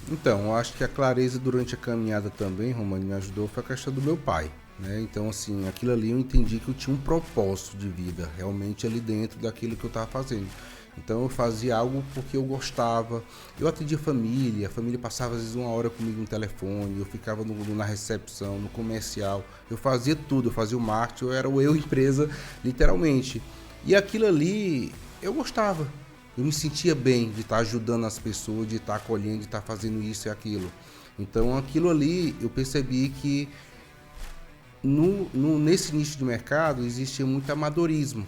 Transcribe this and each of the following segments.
Então, eu acho que a clareza durante a caminhada também, Romano, me ajudou foi a questão do meu pai, né? Então, assim, aquilo ali eu entendi que eu tinha um propósito de vida realmente ali dentro daquilo que eu estava fazendo. Então, eu fazia algo porque eu gostava. Eu atendia a família passava às vezes uma hora comigo no telefone, eu ficava na recepção, no comercial, eu fazia tudo, eu fazia o marketing, eu era o eu empresa, literalmente. E aquilo ali eu gostava. Eu me sentia bem de estar ajudando as pessoas, de estar acolhendo, de estar fazendo isso e aquilo. Então aquilo ali eu percebi que nesse nicho de mercado existia muito amadorismo.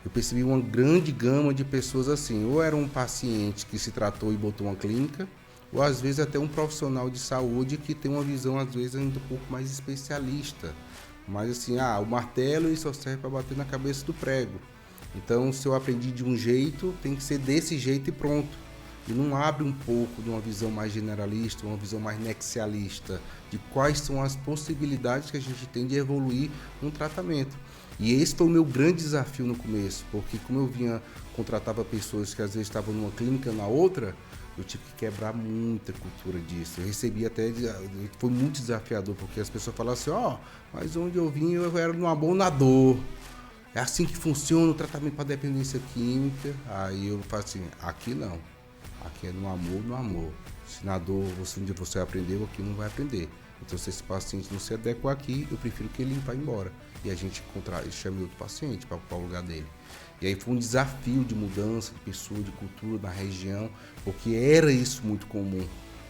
Eu percebi uma grande gama de pessoas assim, ou era um paciente que se tratou e botou uma clínica, ou às vezes até um profissional de saúde que tem uma visão às vezes ainda um pouco mais especialista. Mas assim, o martelo ele só serve para bater na cabeça do prego. Então, se eu aprendi de um jeito, tem que ser desse jeito e pronto. E não abre um pouco de uma visão mais generalista, uma visão mais nexialista, de quais são as possibilidades que a gente tem de evoluir um tratamento. E esse foi o meu grande desafio no começo, porque como eu contratava pessoas que às vezes estavam numa clínica na outra, eu tive que quebrar muita cultura disso. Eu recebi foi muito desafiador, porque as pessoas falavam assim, mas onde eu vim eu era numa boa na dor. É assim que funciona o tratamento para dependência química. Aí eu falo assim, aqui não. Aqui é no amor, no amor. Se na dor um dia você aprendeu, aqui não vai aprender. Então se esse paciente não se adequa aqui, eu prefiro que ele vá embora. E a gente chame outro paciente para ocupar o lugar dele. E aí foi um desafio de mudança de pessoa, de cultura na região, porque era isso muito comum,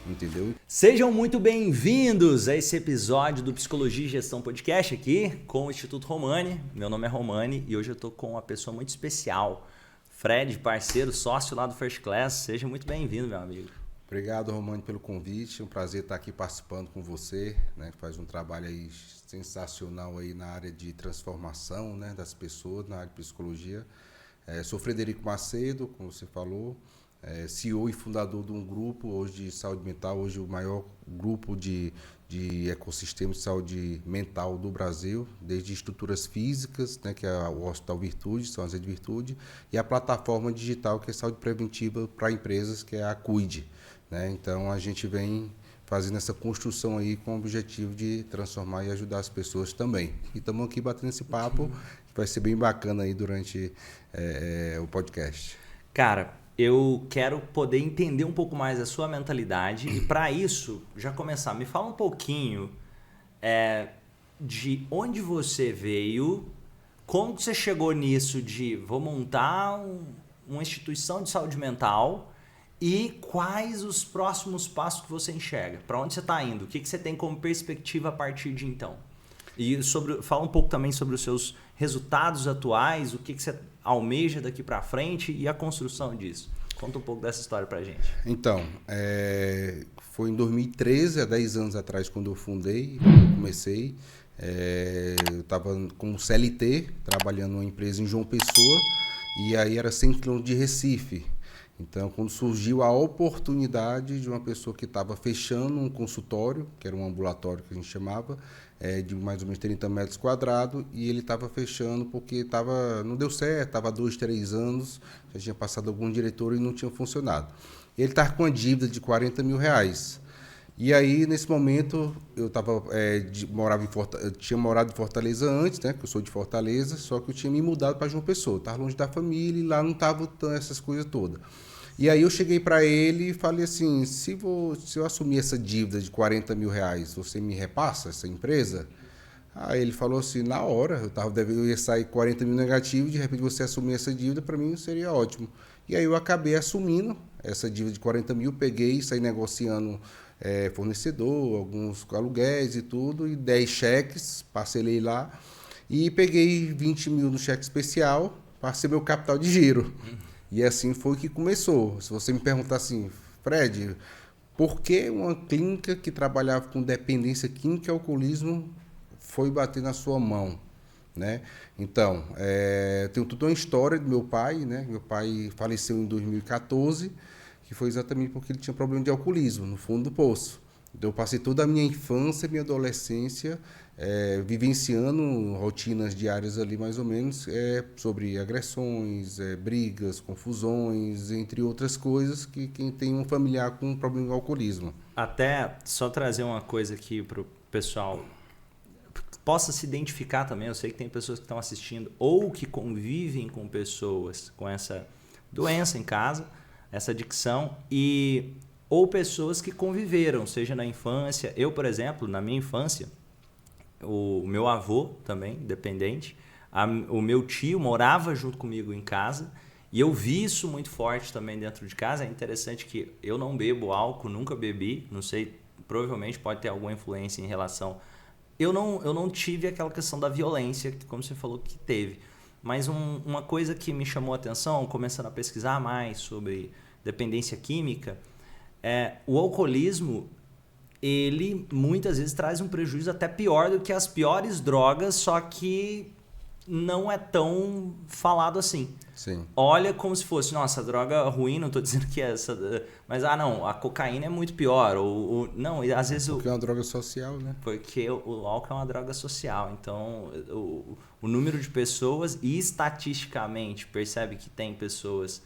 entendeu? Sejam muito bem-vindos a esse episódio do Psicologia e Gestão Podcast aqui com o Instituto Romani. Meu nome é Romani e hoje eu estou com uma pessoa muito especial, Fred, parceiro, sócio lá do First Class. Seja muito bem-vindo, meu amigo. Obrigado, Romani, pelo convite. É um prazer estar aqui participando com você, né? Faz um trabalho aí sensacional aí na área de transformação, né, das pessoas, na área de psicologia. Sou Frederico Macedo, como você falou, CEO e fundador de um grupo hoje de saúde mental, hoje o maior grupo de ecossistema de saúde mental do Brasil, desde estruturas físicas, né, que é o Hospital Virtude, São José de Virtude, e a plataforma digital, que é saúde preventiva para empresas, que é a Cuide. Né? Então a gente vem fazendo essa construção aí com o objetivo de transformar e ajudar as pessoas também. E estamos aqui batendo esse papo, que vai ser bem bacana aí durante o podcast. Cara, eu quero poder entender um pouco mais a sua mentalidade e para isso, já começar, me fala um pouquinho de onde você veio, como você chegou nisso de vou montar uma instituição de saúde mental e quais os próximos passos que você enxerga, para onde você está indo, o que você tem como perspectiva a partir de então. E fala um pouco também sobre os seus resultados atuais, o que você almeja daqui para frente e a construção disso. Conta um pouco dessa história pra gente. Então, foi em 2013, há 10 anos atrás, quando eu fundei, quando eu comecei. Eu estava como CLT, trabalhando numa empresa em João Pessoa, e aí era 100 quilômetros de Recife. Então, quando surgiu a oportunidade de uma pessoa que estava fechando um consultório, que era um ambulatório que a gente chamava, de mais ou menos 30 metros quadrados, e ele estava fechando porque não deu certo, estava há 2, 3 anos, já tinha passado algum diretor e não tinha funcionado. Ele estava com uma dívida de R$ 40.000. E aí, nesse momento, eu tinha morado em Fortaleza antes, né? Que eu sou de Fortaleza, só que eu tinha me mudado para João Pessoa. Estava longe da família e lá não estava essas coisas todas. E aí eu cheguei para ele e falei assim, se eu assumir essa dívida de R$ 40.000, você me repassa essa empresa? Aí ele falou assim, na hora, eu ia sair 40 mil negativo, de repente você assumir essa dívida, para mim seria ótimo. E aí eu acabei assumindo essa dívida de 40 mil, peguei, saí negociando fornecedor, alguns aluguéis e tudo, e 10 cheques, parcelei lá, e peguei 20 mil no cheque especial para ser meu capital de giro. E assim foi que começou. Se você me perguntar assim, Fred, por que uma clínica que trabalhava com dependência química e alcoolismo foi bater na sua mão? Né? Então, tem toda uma história do meu pai, né? Meu pai faleceu em 2014, que foi exatamente porque ele tinha problema de alcoolismo, no fundo do poço. Então, eu passei toda a minha infância, minha adolescência, vivenciando rotinas diárias ali, mais ou menos, sobre agressões, brigas, confusões, entre outras coisas, que quem tem um familiar com um problema de alcoolismo. Até só trazer uma coisa aqui para o pessoal possa se identificar também. Eu sei que tem pessoas que estão assistindo ou que convivem com pessoas com essa doença em casa, essa adicção, ou pessoas que conviveram, seja na infância. Eu, por exemplo, na minha infância, o meu avô também, dependente, o meu tio morava junto comigo em casa e eu vi isso muito forte também dentro de casa. É interessante que eu não bebo álcool, nunca bebi, não sei, provavelmente pode ter alguma influência em relação... Eu não tive aquela questão da violência, como você falou que teve. Mas uma coisa que me chamou a atenção, começando a pesquisar mais sobre dependência química, o alcoolismo, ele muitas vezes traz um prejuízo até pior do que as piores drogas, só que não é tão falado assim. Sim. Olha como se fosse, nossa, droga ruim, não estou dizendo que é essa, mas não, a cocaína é muito pior, não, às vezes... Porque é uma droga social, né? Porque o álcool é uma droga social, então o número de pessoas, e estatisticamente percebe que tem pessoas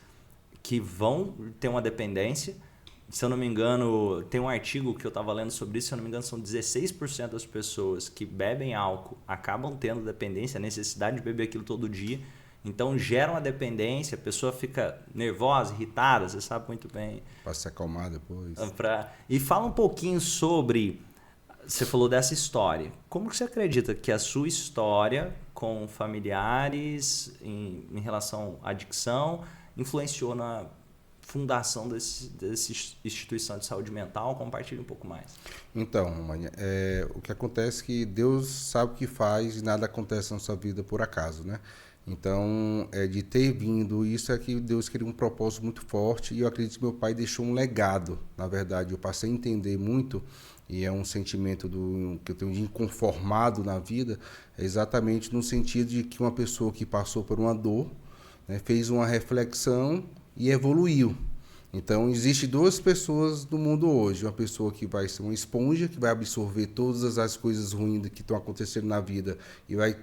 que vão ter uma dependência. Se eu não me engano, tem um artigo que eu estava lendo sobre isso, se eu não me engano são 16% das pessoas que bebem álcool acabam tendo dependência, a necessidade de beber aquilo todo dia. Então gera uma dependência, a pessoa fica nervosa, irritada, você sabe muito bem. Para se acalmar depois. E fala um pouquinho sobre, você falou dessa história. Como que você acredita que a sua história com familiares em relação à adicção influenciou na fundação dessa instituição de saúde mental? Compartilhe um pouco mais. Então, Mania, o que acontece é que Deus sabe o que faz e nada acontece na sua vida por acaso, né? Então, de ter vindo isso é que Deus queria um propósito muito forte e eu acredito que meu pai deixou um legado. Na verdade, eu passei a entender muito e é um sentimento que eu tenho de inconformado na vida, exatamente no sentido de que uma pessoa que passou por uma dor, né, fez uma reflexão e evoluiu. Então, existe duas pessoas no mundo hoje. Uma pessoa que vai ser uma esponja, que vai absorver todas as coisas ruins que estão acontecendo na vida e vai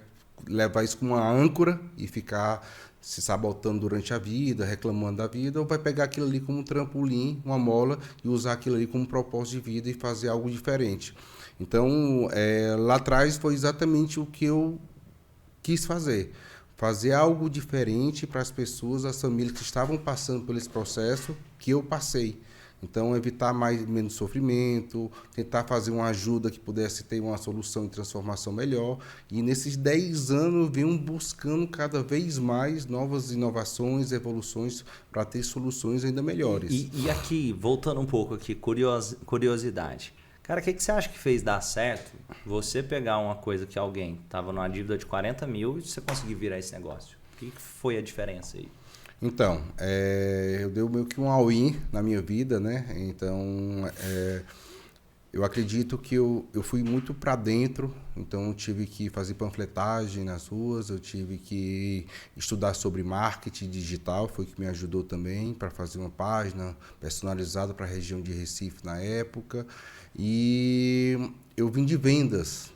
levar isso como uma âncora e ficar se sabotando durante a vida, reclamando da vida, ou vai pegar aquilo ali como um trampolim, uma mola, e usar aquilo ali como propósito de vida e fazer algo diferente. Então, lá atrás foi exatamente o que eu quis fazer algo diferente para as pessoas, as famílias que estavam passando por esse processo que eu passei. Então, evitar menos sofrimento, tentar fazer uma ajuda que pudesse ter uma solução e transformação melhor. E nesses 10 anos, eu venho buscando cada vez mais novas inovações, evoluções, para ter soluções ainda melhores. E aqui, voltando um pouco aqui, curiosidade. Cara, o que você acha que fez dar certo você pegar uma coisa que alguém estava numa dívida de 40 mil e você conseguir virar esse negócio? O que foi a diferença aí? Então, eu dei meio que um all-in na minha vida, né? Então, eu acredito que eu fui muito para dentro, então eu tive que fazer panfletagem nas ruas, eu tive que estudar sobre marketing digital, foi o que me ajudou também para fazer uma página personalizada para a região de Recife na época. E eu vim de vendas,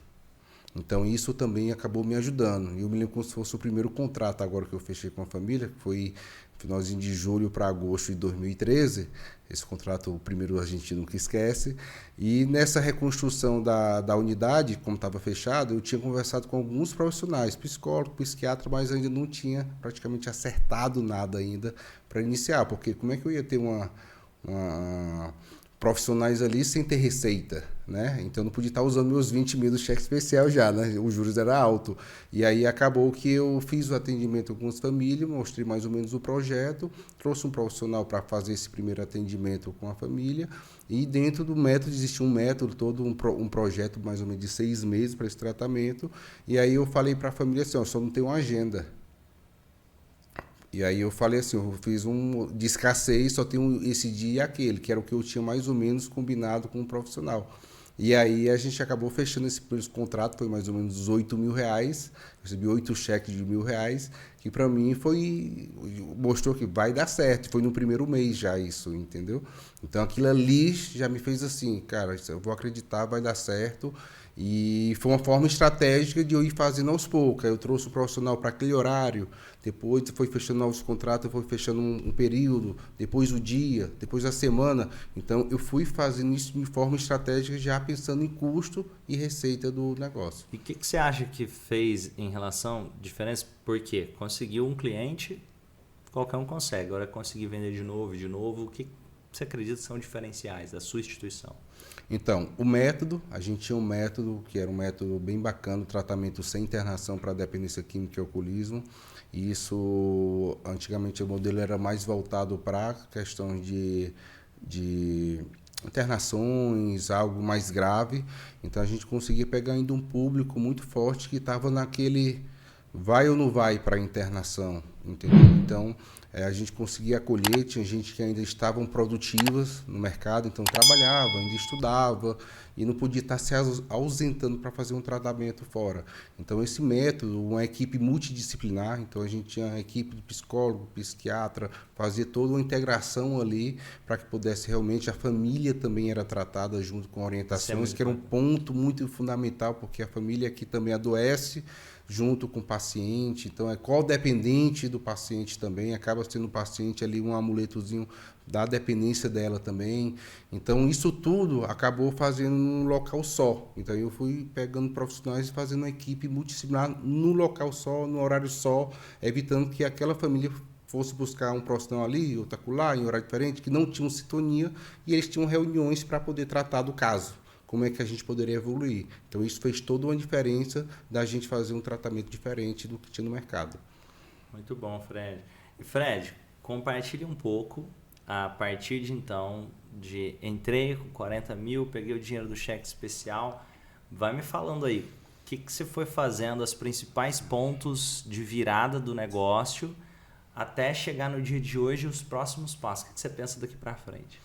então isso também acabou me ajudando. Eu me lembro como se fosse o primeiro contrato agora que eu fechei com a família, que foi finalzinho de julho para agosto de 2013. Esse contrato, o primeiro, a gente nunca esquece. E nessa reconstrução da unidade, como estava fechado, eu tinha conversado com alguns profissionais, psicólogo, psiquiatra, mas ainda não tinha praticamente acertado nada ainda para iniciar, porque como é que eu ia ter uma profissionais ali sem ter receita, né? Então não podia estar usando meus 20 mil do cheque especial já, né? Os juros era alto. E aí acabou que eu fiz o atendimento com as famílias, mostrei mais ou menos o projeto, trouxe um profissional para fazer esse primeiro atendimento com a família e dentro do método existia um método, todo um projeto mais ou menos de 6 meses para esse tratamento. E aí eu falei para a família assim, eu só não tenho uma agenda. E aí eu falei assim, eu fiz de escassez, só tenho esse dia e aquele, que era o que eu tinha mais ou menos combinado com o profissional. E aí a gente acabou fechando esse primeiro contrato, foi mais ou menos R$ 8.000. Recebi 8 cheques de R$ 1.000, que para mim mostrou que vai dar certo. Foi no primeiro mês já isso, entendeu? Então aquilo ali já me fez assim, cara, eu vou acreditar, vai dar certo. E foi uma forma estratégica de eu ir fazendo aos poucos. Aí eu trouxe o profissional para aquele horário, depois foi fechando novos contratos, foi fechando um período, depois o dia, depois a semana. Então eu fui fazendo isso de forma estratégica, já pensando em custo e receita do negócio. E o que você acha que fez em relação diferença? Porque conseguiu um cliente, qualquer um consegue. Agora conseguir vender de novo, o que você acredita que são diferenciais da sua instituição? Então, a gente tinha um método que era um método bem bacana, tratamento sem internação para dependência química e alcoolismo. E isso, antigamente o modelo era mais voltado para questões de internações, algo mais grave. Então a gente conseguia pegar ainda um público muito forte que estava naquele vai ou não vai para a internação, entendeu? Então a gente conseguia acolher, tinha gente que ainda estavam produtivas no mercado, então trabalhava, ainda estudava e não podia estar se ausentando para fazer um tratamento fora. Então esse método, uma equipe multidisciplinar, então a gente tinha uma equipe de psicólogo, psiquiatra, fazia toda uma integração ali para que pudesse realmente, a família também era tratada junto com orientações, que era um ponto muito fundamental, porque a família aqui também adoece junto com o paciente, então é codependente do paciente também, acaba sendo o paciente ali um amuletozinho da dependência dela também. Então isso tudo acabou fazendo num local só. Então eu fui pegando profissionais e fazendo uma equipe multidisciplinar no local só, no horário só, evitando que aquela família fosse buscar um profissional ali, outro acolá, em horário diferente, que não tinham sintonia, e eles tinham reuniões para poder tratar do caso. Como é que a gente poderia evoluir. Então, isso fez toda uma diferença da gente fazer um tratamento diferente do que tinha no mercado. Muito bom, Fred. E, Fred, compartilhe um pouco, a partir de então, entrei com 40 mil, peguei o dinheiro do cheque especial. Vai me falando aí, o que você foi fazendo, os principais pontos de virada do negócio, até chegar no dia de hoje, os próximos passos. O que você pensa daqui para frente?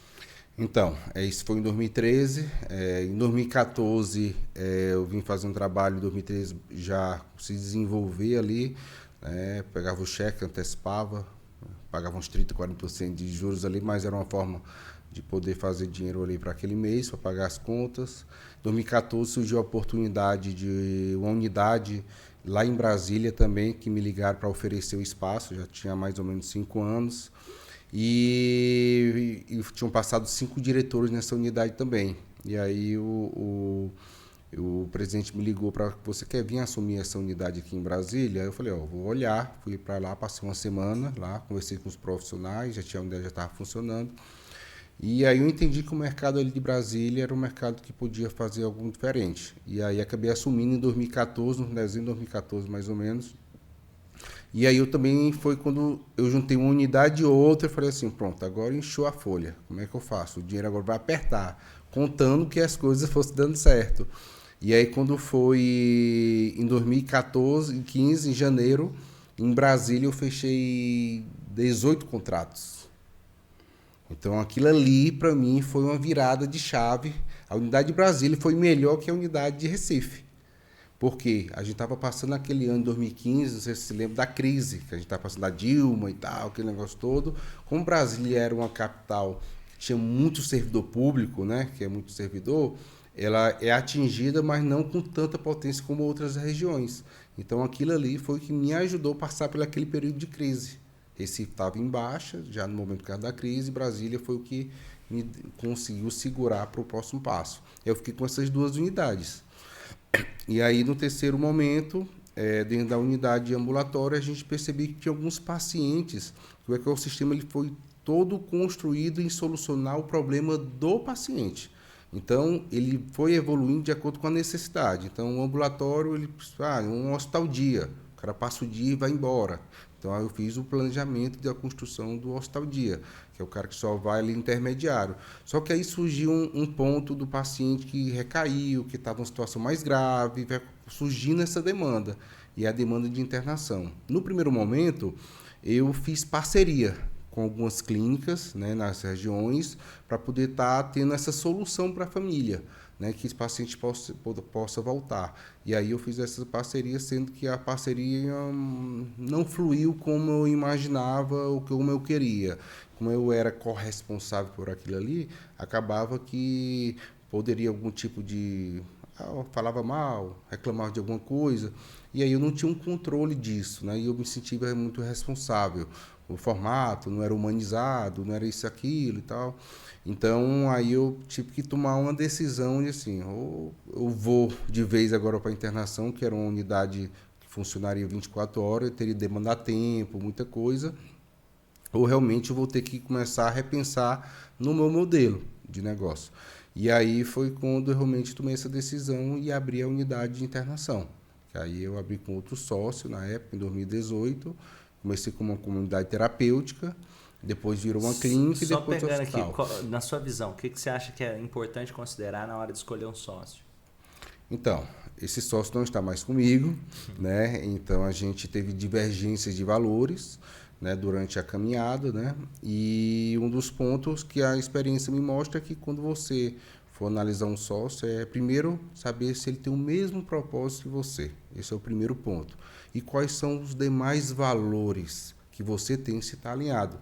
Então, isso foi em 2013. Em 2014, eu vim fazer um trabalho, em 2013 já se desenvolver ali, pegava o cheque, antecipava, pagava uns 30%, 40% de juros ali, mas era uma forma de poder fazer dinheiro ali para aquele mês, para pagar as contas. Em 2014 surgiu a oportunidade de uma unidade lá em Brasília também, que me ligaram para oferecer o espaço, já tinha mais ou menos 5 anos. E tinham passado 5 diretores nessa unidade também. E aí o presidente me ligou para você quer vir assumir essa unidade aqui em Brasília? Aí eu falei, vou olhar. Fui para lá, passei uma semana lá, conversei com os profissionais, já tinha a unidade, já estava funcionando. E aí eu entendi que o mercado ali de Brasília era um mercado que podia fazer algo diferente. E aí acabei assumindo em 2014, no dezembro de 2014 mais ou menos. E aí eu também foi quando eu juntei uma unidade e outra, e falei assim, pronto, agora inchou a folha. Como é que eu faço? O dinheiro agora vai apertar, contando que as coisas fossem dando certo. E aí quando foi em 2014, 15, em janeiro, em Brasília eu fechei 18 contratos. Então aquilo ali para mim foi uma virada de chave. A unidade de Brasília foi melhor que a unidade de Recife. Porque a gente estava passando aquele ano de 2015, não sei se você se lembra da crise, que a gente estava passando da Dilma e tal, aquele negócio todo. Como Brasília era uma capital que tinha muito servidor público, né, que é muito servidor, ela é atingida, mas não com tanta potência como outras regiões. Então aquilo ali foi o que me ajudou a passar por aquele período de crise. Recife estava em baixa, já no momento da crise, Brasília foi o que me conseguiu segurar para o próximo passo. Eu fiquei com essas 2 unidades. E aí, no terceiro momento, dentro da unidade ambulatória, a gente percebeu que tinha alguns pacientes, que o ecossistema ele foi todo construído em solucionar o problema do paciente. Então, ele foi evoluindo de acordo com a necessidade. Então, o ambulatório, um hospital dia, o cara passa o dia e vai embora. Então, eu fiz o planejamento da construção do hospital dia, que é o cara que só vai ali intermediário. Só que aí surgiu um ponto do paciente que recaiu, que estava em uma situação mais grave, vai surgindo essa demanda, e a demanda de internação. No primeiro momento, eu fiz parceria com algumas clínicas, né, nas regiões, para poder estar tendo essa solução para a família. né, que esse paciente possa voltar. E aí eu fiz essa parceria, sendo que a parceria não fluiu como eu imaginava, ou como eu queria. Como eu era corresponsável por aquilo ali, acabava que poderia algum tipo de... falava mal, reclamava de alguma coisa, e aí eu não tinha um controle disso, né? E eu me sentia muito responsável. O formato não era humanizado, não era isso, aquilo e tal. Então, aí eu tive que tomar uma decisão de assim, ou eu vou de vez agora para a internação, que era uma unidade que funcionaria 24 horas, eu teria que demandar tempo, muita coisa, ou realmente eu vou ter que começar a repensar no meu modelo de negócio. E aí foi quando eu realmente tomei essa decisão e abri a unidade de internação. Aí eu abri com outro sócio na época, em 2018, comecei com uma comunidade terapêutica, depois virou uma clínica e Só depois pegando hospital. aqui, na sua visão, o que você acha que é importante considerar na hora de escolher um sócio? Então, esse sócio não está mais comigo, né? Então a gente teve divergências de valores, né, durante a caminhada, né? E um dos pontos que a experiência me mostra é que quando você for analisar um sócio, é primeiro saber se ele tem o mesmo propósito que você. Esse é o primeiro ponto. E quais são os demais valores que você tem se está alinhado.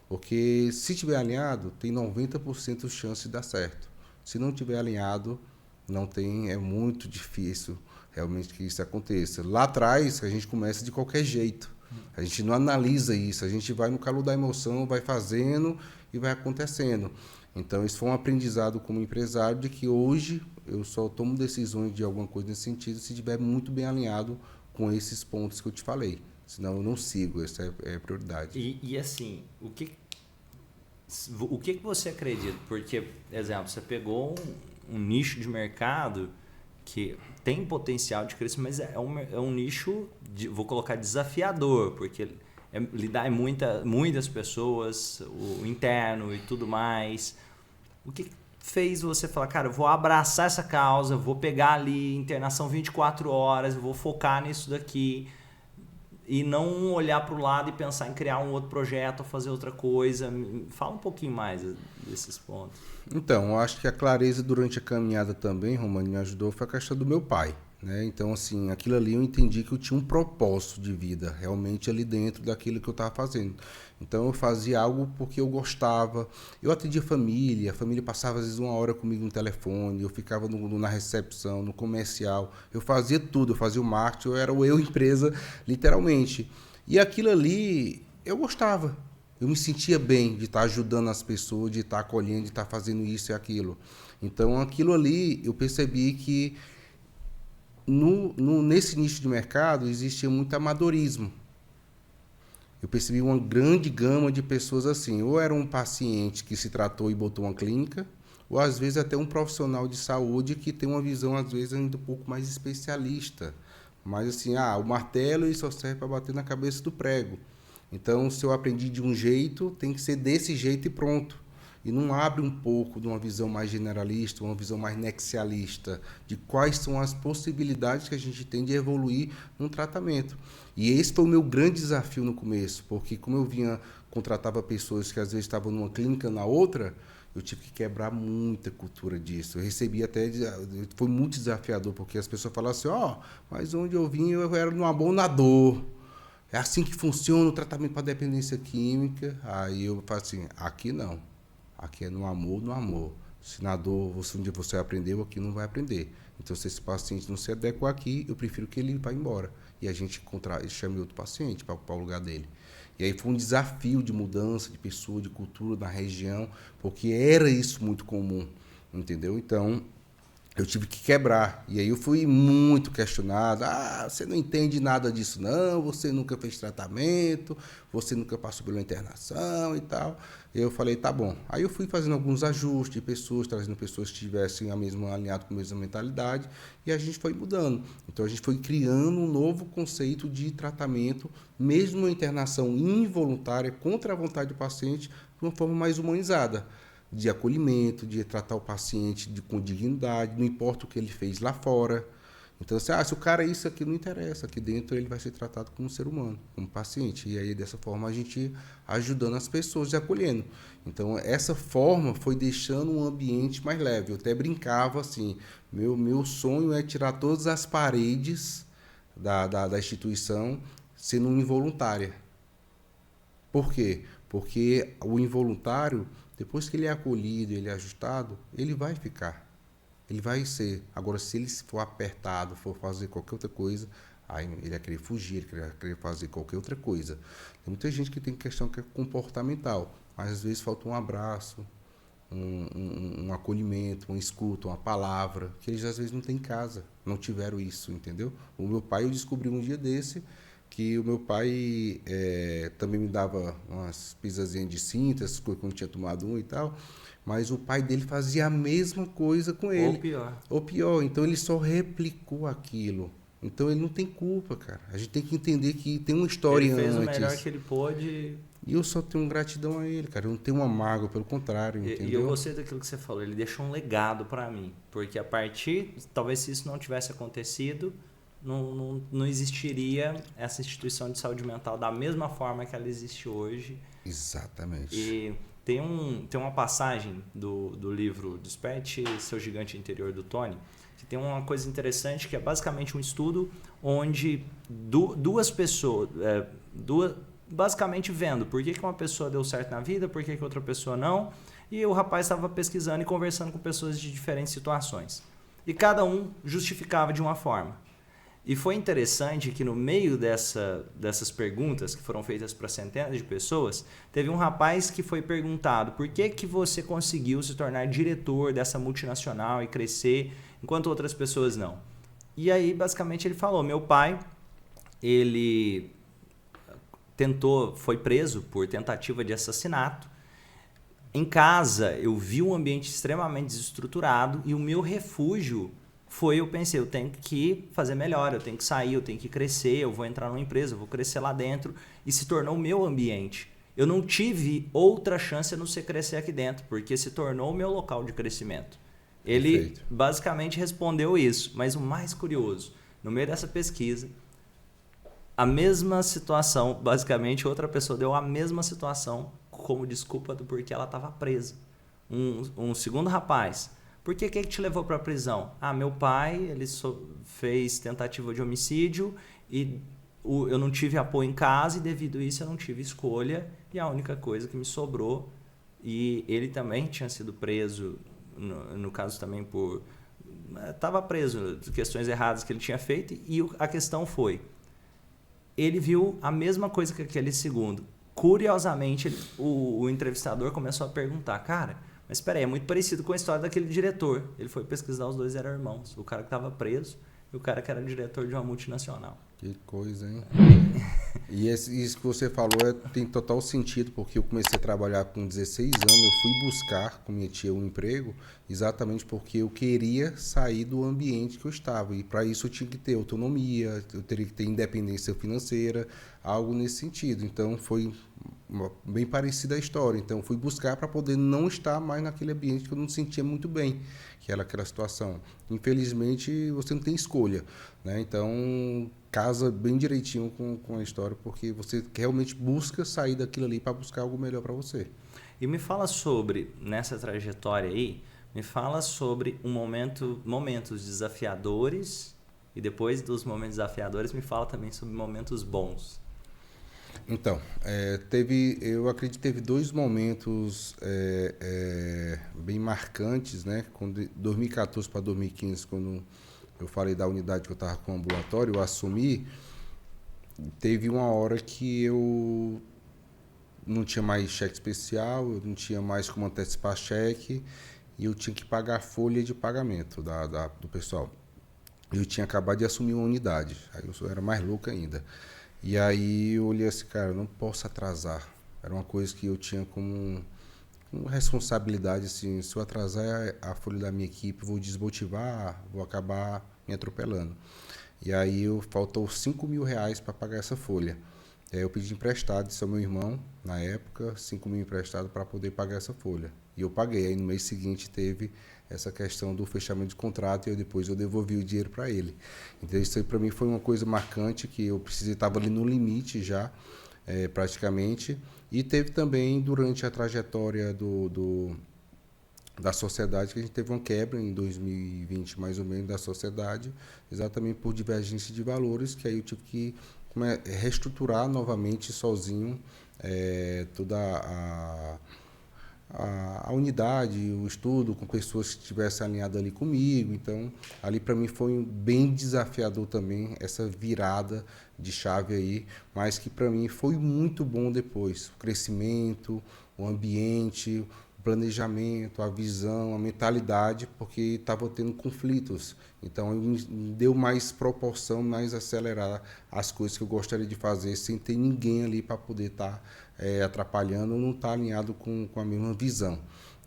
Porque se estiver alinhado, tem 90% de chance de dar certo. Se não estiver alinhado, não tem, é muito difícil realmente que isso aconteça. Lá atrás, a gente começa de qualquer jeito. A gente não analisa isso, a gente vai no calor da emoção, vai fazendo e vai acontecendo. Então, isso foi um aprendizado como empresário de que hoje eu só tomo decisões de alguma coisa nesse sentido se estiver muito bem alinhado com esses pontos que eu te falei. Senão eu não sigo, essa é a prioridade. E assim, o que você acredita? Porque, exemplo, você pegou um nicho de mercado que tem potencial de crescimento, mas é um nicho, vou colocar, desafiador, porque lidar muitas pessoas, o interno e tudo mais. O que fez você falar, cara, eu vou abraçar essa causa, vou pegar ali internação 24 horas, vou focar nisso daqui e não olhar para o lado e pensar em criar um outro projeto ou fazer outra coisa? Fala um pouquinho mais desses pontos. Então, eu acho que a clareza durante a caminhada também, Romano, me ajudou, foi a questão do meu pai, né? Então, assim, aquilo ali eu entendi que eu tinha um propósito de vida, realmente ali dentro daquilo que eu estava fazendo. Então, eu fazia algo porque eu gostava. Eu atendia a família passava às vezes 1 hora comigo no telefone, eu ficava na recepção, no comercial, eu fazia tudo, eu fazia o marketing, eu era eu empresa, literalmente. E aquilo ali, eu gostava. Eu me sentia bem de estar ajudando as pessoas, de estar acolhendo, de estar fazendo isso e aquilo. Então, aquilo ali, eu percebi que nesse nicho de mercado existia muito amadorismo. Eu percebi uma grande gama de pessoas assim. Ou era um paciente que se tratou e botou uma clínica, ou às vezes até um profissional de saúde que tem uma visão, às vezes, ainda um pouco mais especialista. Mas assim, o martelo só serve para bater na cabeça do prego. Então, se eu aprendi de um jeito, tem que ser desse jeito e pronto. E não abre um pouco de uma visão mais generalista, uma visão mais nexialista, de quais são as possibilidades que a gente tem de evoluir num tratamento. E esse foi o meu grande desafio no começo, porque como eu contratava pessoas que às vezes estavam numa clínica na outra, eu tive que quebrar muita cultura disso. Eu recebi foi muito desafiador, porque as pessoas falavam assim, mas onde eu vim eu era um abonador. É assim que funciona o tratamento para dependência química. Aí eu falo assim, aqui não. Aqui é no amor, no amor. Se na dor, um dia você aprendeu, aqui não vai aprender. Então, se esse paciente não se adequa aqui, eu prefiro que ele vá embora. E a gente chame outro paciente para ocupar o lugar dele. E aí foi um desafio de mudança de pessoa, de cultura na região, porque era isso muito comum, entendeu? Então, eu tive que quebrar. E aí eu fui muito questionado. Você não entende nada disso, não. Você nunca fez tratamento. Você nunca passou pela internação e tal. E eu falei, tá bom. Aí eu fui fazendo alguns ajustes de pessoas, trazendo pessoas que estivessem alinhado com a mesma mentalidade. E a gente foi mudando. Então a gente foi criando um novo conceito de tratamento, mesmo uma internação involuntária, contra a vontade do paciente, de uma forma mais humanizada. De acolhimento, de tratar o paciente com dignidade, não importa o que ele fez lá fora. Então, se o cara é isso aqui, não interessa. Aqui dentro ele vai ser tratado como um ser humano, como paciente. E aí, dessa forma, a gente ajudando as pessoas e acolhendo. Então, essa forma foi deixando um ambiente mais leve. Eu até brincava assim, meu sonho é tirar todas as paredes da instituição sendo involuntária. Por quê? Porque o involuntário, depois que ele é acolhido, ele é ajustado, ele vai ficar. Ele vai ser. Agora, se ele for apertado, for fazer qualquer outra coisa, aí ele vai querer fugir, ele vai querer fazer qualquer outra coisa. Tem muita gente que tem questão que é comportamental, mas às vezes falta um abraço, um acolhimento, uma escuta, uma palavra, que eles às vezes não têm em casa, não tiveram isso, entendeu? O meu pai, eu descobri um dia desse, que o meu pai também me dava umas pisazinhas de cinta, essas coisas quando tinha tomado um e tal, mas o pai dele fazia a mesma coisa com ele. Ou pior. Ou pior, então ele só replicou aquilo. Então ele não tem culpa, cara. A gente tem que entender que tem uma história Ele fez antes. o melhor que ele pôde. E eu só tenho gratidão a ele, cara. Eu não tenho uma mágoa, pelo contrário, entendeu? E eu gostei daquilo que você falou. Ele deixou um legado para mim. Porque a partir, talvez se isso não tivesse acontecido, não existiria essa instituição de saúde mental da mesma forma que ela existe hoje. Exatamente. E tem uma passagem do livro Desperte Seu Gigante Interior, do Tony, que tem uma coisa interessante, que é basicamente um estudo onde duas pessoas, basicamente vendo por que uma pessoa deu certo na vida, por que outra pessoa não, e o rapaz estava pesquisando e conversando com pessoas de diferentes situações. E cada um justificava de uma forma. E foi interessante que no meio dessas perguntas que foram feitas para centenas de pessoas, teve um rapaz que foi perguntado por que você conseguiu se tornar diretor dessa multinacional e crescer, enquanto outras pessoas não. E aí, basicamente, ele falou, meu pai, ele foi preso por tentativa de assassinato. Em casa, eu vi um ambiente extremamente desestruturado e o meu refúgio eu pensei, eu tenho que fazer melhor, eu tenho que sair, eu tenho que crescer, eu vou entrar numa empresa, eu vou crescer lá dentro, e se tornou o meu ambiente. Eu não tive outra chance a não ser crescer aqui dentro, porque se tornou o meu local de crescimento. Ele Perfeito. basicamente respondeu isso, mas o mais curioso, no meio dessa pesquisa, a mesma situação, basicamente outra pessoa deu a mesma situação como desculpa do porquê ela estava presa. Um segundo rapaz, por que te levou para a prisão? Meu pai ele fez tentativa de homicídio e eu não tive apoio em casa e devido a isso eu não tive escolha e a única coisa que me sobrou, e ele também tinha sido preso, no caso também por... Estava preso por questões erradas que ele tinha feito, e a questão foi, ele viu a mesma coisa que aquele segundo. Curiosamente, o entrevistador começou a perguntar, cara, mas espera aí, é muito parecido com a história daquele diretor. Ele foi pesquisar, os dois eram irmãos. O cara que estava preso e o cara que era diretor de uma multinacional. Que coisa, hein? E isso que você falou tem total sentido, porque eu comecei a trabalhar com 16 anos, eu fui buscar com minha tia um emprego, exatamente porque eu queria sair do ambiente que eu estava. E para isso eu tinha que ter autonomia, eu teria que ter independência financeira, algo nesse sentido. Então foi bem parecida a história. Então fui buscar para poder não estar mais naquele ambiente que eu não sentia muito bem, que era aquela situação. Infelizmente você não tem escolha, né? Então casa bem direitinho com a história, porque você realmente busca sair daquilo ali para buscar algo melhor para você. E me fala sobre, nessa trajetória aí, me fala sobre momentos desafiadores, e depois dos momentos desafiadores me fala também sobre momentos bons. Então, eu acredito que teve dois momentos bem marcantes, né? Quando 2014 para 2015, quando eu falei da unidade que eu estava com o ambulatório, eu assumi, teve uma hora que eu não tinha mais cheque especial, eu não tinha mais como antecipar cheque, e eu tinha que pagar a folha de pagamento do pessoal. Eu tinha acabado de assumir uma unidade, aí eu era mais louco ainda. E aí eu olhei assim, cara, eu não posso atrasar. Era uma coisa que eu tinha como responsabilidade, assim, se eu atrasar a folha da minha equipe, vou desmotivar, vou acabar me atropelando. E aí faltou R$5.000 para pagar essa folha. E aí eu pedi emprestado, disse ao meu irmão, na época, 5 mil emprestado para poder pagar essa folha. e eu paguei. Aí no mês seguinte teve essa questão do fechamento de contrato e depois eu devolvi o dinheiro para ele. Então isso aí para mim foi uma coisa marcante, que eu precisei, estava ali no limite já, praticamente. E teve também durante a trajetória da sociedade, que a gente teve uma quebra em 2020, mais ou menos, da sociedade, exatamente por divergência de valores, que aí eu tive que reestruturar novamente sozinho toda a unidade, o estudo, com pessoas que estivessem alinhadas ali comigo. Então, ali para mim foi bem desafiador também, essa virada de chave aí, mas que para mim foi muito bom depois. O crescimento, o ambiente, o planejamento, a visão, a mentalidade, porque estava tendo conflitos. Então, me deu mais proporção, mais acelerar as coisas que eu gostaria de fazer, sem ter ninguém ali para poder estar atrapalhando ou não estar alinhado com a mesma visão,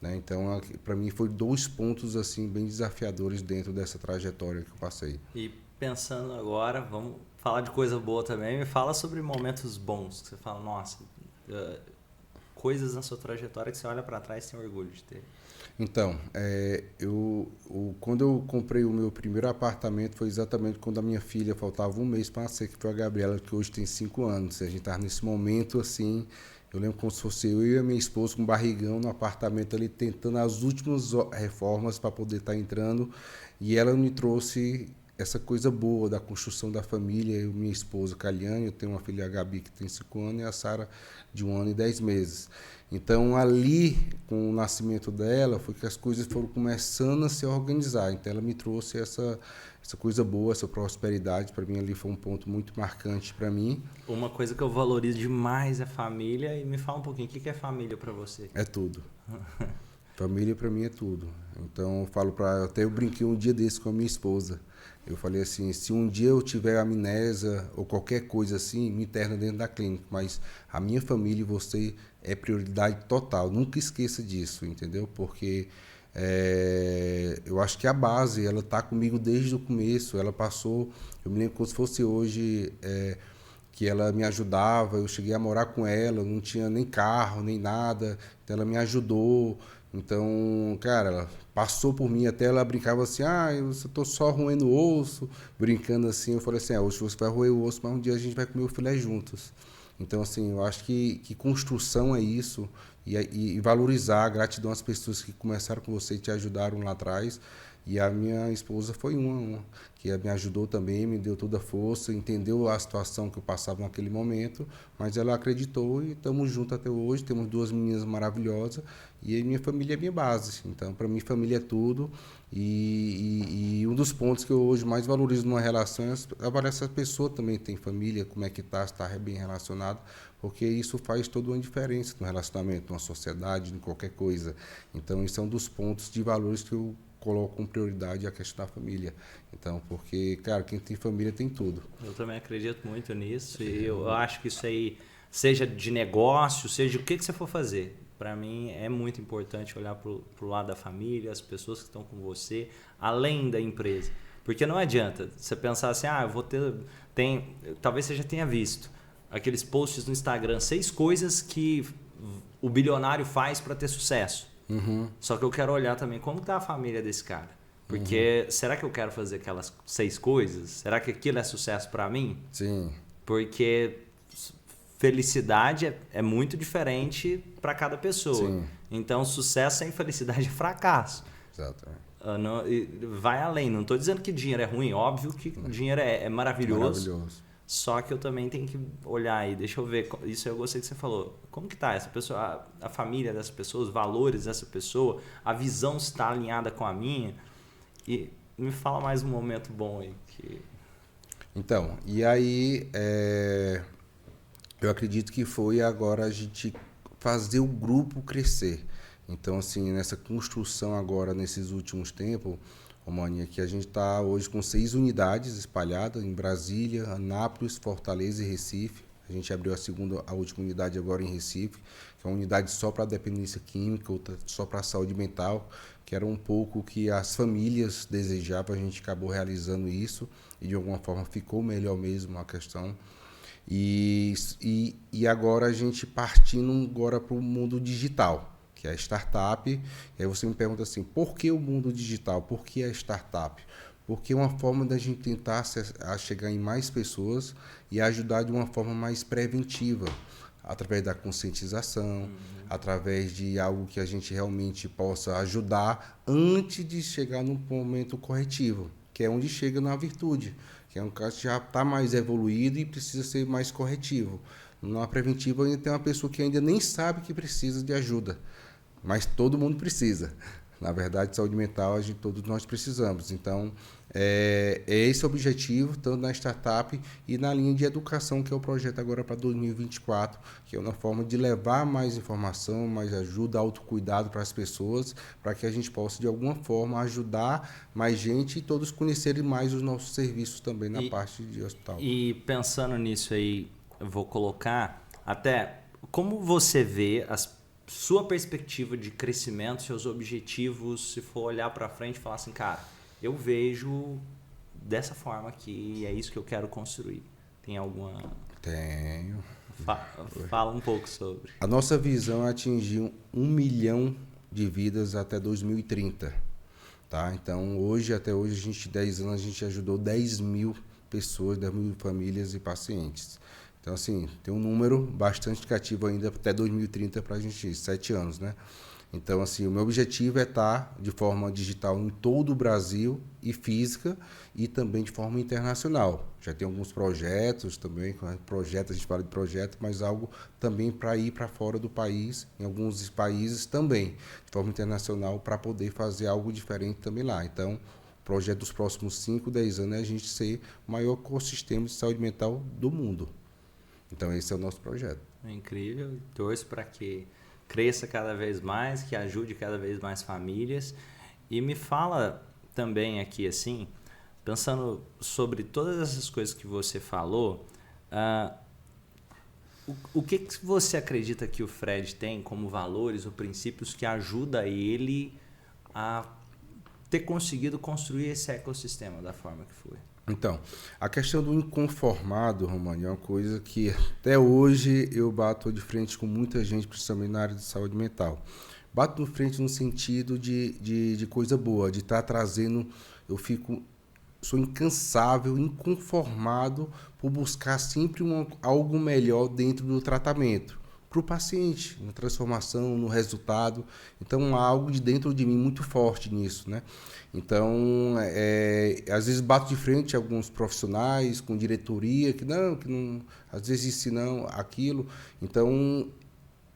né? Então, para mim, foi 2 pontos assim bem desafiadores dentro dessa trajetória que eu passei. E pensando agora, vamos falar de coisa boa também. Me fala sobre momentos bons, que você fala, nossa, coisas na sua trajetória que você olha para trás e tem orgulho de ter. Então, quando eu comprei o meu primeiro apartamento, foi exatamente quando a minha filha faltava um mês para nascer, que foi a Gabriela, que hoje tem 5 anos. A gente estava nesse momento assim, eu lembro como se fosse eu e a minha esposa com um barrigão no apartamento ali, tentando as últimas reformas para poder estar entrando. E ela me trouxe essa coisa boa da construção da família. Eu, minha esposa, Caliane, eu tenho uma filha, a Gabi, que tem 5 anos, e a Sara, de 1 ano e 10 meses. Então, ali, com o nascimento dela, foi que as coisas foram começando a se organizar. Então, ela me trouxe essa coisa boa, essa prosperidade. Para mim, ali foi um ponto muito marcante para mim. Uma coisa que eu valorizo demais é família. E me fala um pouquinho, o que é família para você? É tudo. Família, para mim, é tudo. Então, eu falo até eu brinquei um dia desse com a minha esposa. Eu falei assim, se um dia eu tiver amnésia ou qualquer coisa assim, me interna dentro da clínica, mas a minha família e você é prioridade total. Nunca esqueça disso, entendeu? Porque eu acho que a base, ela está comigo desde o começo. Ela passou, eu me lembro como se fosse hoje, que ela me ajudava. Eu cheguei a morar com ela, não tinha nem carro, nem nada. Então ela me ajudou. Então, cara, ela passou por mim, até ela brincava assim, eu tô só roendo o osso, brincando assim. Eu falei assim, hoje você vai roer o osso, mas um dia a gente vai comer o filé juntos. Então, assim, eu acho que construção é isso, e valorizar a gratidão às pessoas que começaram com você e te ajudaram lá atrás. E a minha esposa foi uma que me ajudou também, me deu toda a força, entendeu a situação que eu passava naquele momento, mas ela acreditou e estamos juntos até hoje. Temos 2 meninas maravilhosas e a minha família é minha base. Então, para mim, família é tudo. E um dos pontos que eu hoje mais valorizo numa relação é avaliar se a pessoa também tem família, como é que está, se está bem relacionado, porque isso faz toda uma diferença no relacionamento, numa sociedade, em qualquer coisa. Então, isso é um dos pontos de valores que eu coloco com prioridade a questão da família. Então, porque, cara, quem tem família tem tudo. Eu também acredito muito nisso e eu acho que isso aí, seja de negócio, seja o que você for fazer, para mim é muito importante olhar pro lado da família, as pessoas que estão com você, além da empresa. Porque não adianta você pensar assim, eu vou ter... talvez você já tenha visto aqueles posts no Instagram, 6 coisas que o bilionário faz para ter sucesso. Uhum. Só que eu quero olhar também como está a família desse cara. Porque será que eu quero fazer aquelas 6 coisas? Será que aquilo é sucesso para mim? Sim. Porque felicidade é muito diferente para cada pessoa. Sim. Então, sucesso sem felicidade é fracasso. Exatamente. Vai além. Não estou dizendo que dinheiro é ruim. Óbvio que dinheiro é maravilhoso. Maravilhoso. Só que eu também tenho que olhar aí, deixa eu ver, isso eu gostei que você falou. Como que tá essa pessoa, a família dessa pessoa, os valores dessa pessoa, a visão está alinhada com a minha? E me fala mais um momento bom aí. Então, e aí eu acredito que foi agora a gente fazer o grupo crescer. Então, assim, nessa construção agora, nesses últimos tempos, Romani, aqui a gente está hoje com 6 unidades espalhadas em Brasília, Anápolis, Fortaleza e Recife. A gente abriu a última unidade agora em Recife, que é uma unidade só para dependência química, outra só para saúde mental, que era um pouco que as famílias desejavam. A gente acabou realizando isso e de alguma forma ficou melhor mesmo a questão. E agora a gente partindo agora para o mundo digital. que é a startup. E aí você me pergunta assim, por que o mundo digital? Por que a startup? Porque é uma forma da gente tentar a chegar em mais pessoas e ajudar de uma forma mais preventiva, através da conscientização, através de algo que a gente realmente possa ajudar antes de chegar num momento corretivo, que é onde chega na virtude, que é um caso que já está mais evoluído e precisa ser mais corretivo. Na preventiva ainda tem uma pessoa que ainda nem sabe que precisa de ajuda, mas todo mundo precisa. Na verdade, saúde mental, todos nós precisamos. Então, é esse o objetivo, tanto na startup e na linha de educação, que é o projeto agora para 2024, que é uma forma de levar mais informação, mais ajuda, autocuidado para as pessoas, para que a gente possa, de alguma forma, ajudar mais gente e todos conhecerem mais os nossos serviços também na parte de hospital. E pensando nisso aí, eu vou colocar até como você vê sua perspectiva de crescimento, seus objetivos, se for olhar para frente e falar assim, cara, eu vejo dessa forma aqui e é isso que eu quero construir. Tem alguma... Tenho. Fala um pouco sobre. A nossa visão é atingir 1 milhão de vidas até 2030. Tá? Então, até hoje, 10 anos, a gente ajudou 10 mil pessoas, 10 mil famílias e pacientes. Então, assim, tem um número bastante cativo ainda até 2030 para a gente, 7 anos, né? Então, assim, o meu objetivo é estar de forma digital em todo o Brasil e física e também de forma internacional. Já tem alguns projetos também, a gente fala de projeto, mas algo também para ir para fora do país, em alguns países também, de forma internacional, para poder fazer algo diferente também lá. Então, o projeto dos próximos 5, 10 anos é a gente ser o maior ecossistema de saúde mental do mundo. Então, esse é o nosso projeto. É incrível. Torço para que cresça cada vez mais, que ajude cada vez mais famílias. E me fala também aqui, assim, pensando sobre todas essas coisas que você falou, o que você acredita que o Fred tem como valores ou princípios que ajuda ele a ter conseguido construir esse ecossistema da forma que foi? Então, a questão do inconformado, Romani, é uma coisa que até hoje eu bato de frente com muita gente, principalmente na área de saúde mental. Bato de frente no sentido de coisa boa, de estar trazendo, sou incansável, inconformado por buscar sempre algo melhor dentro do tratamento. Para o paciente, na transformação, no resultado. Então, há algo de dentro de mim muito forte nisso, né? Então, às vezes bato de frente a alguns profissionais com diretoria que não, às vezes isso não, aquilo. Então,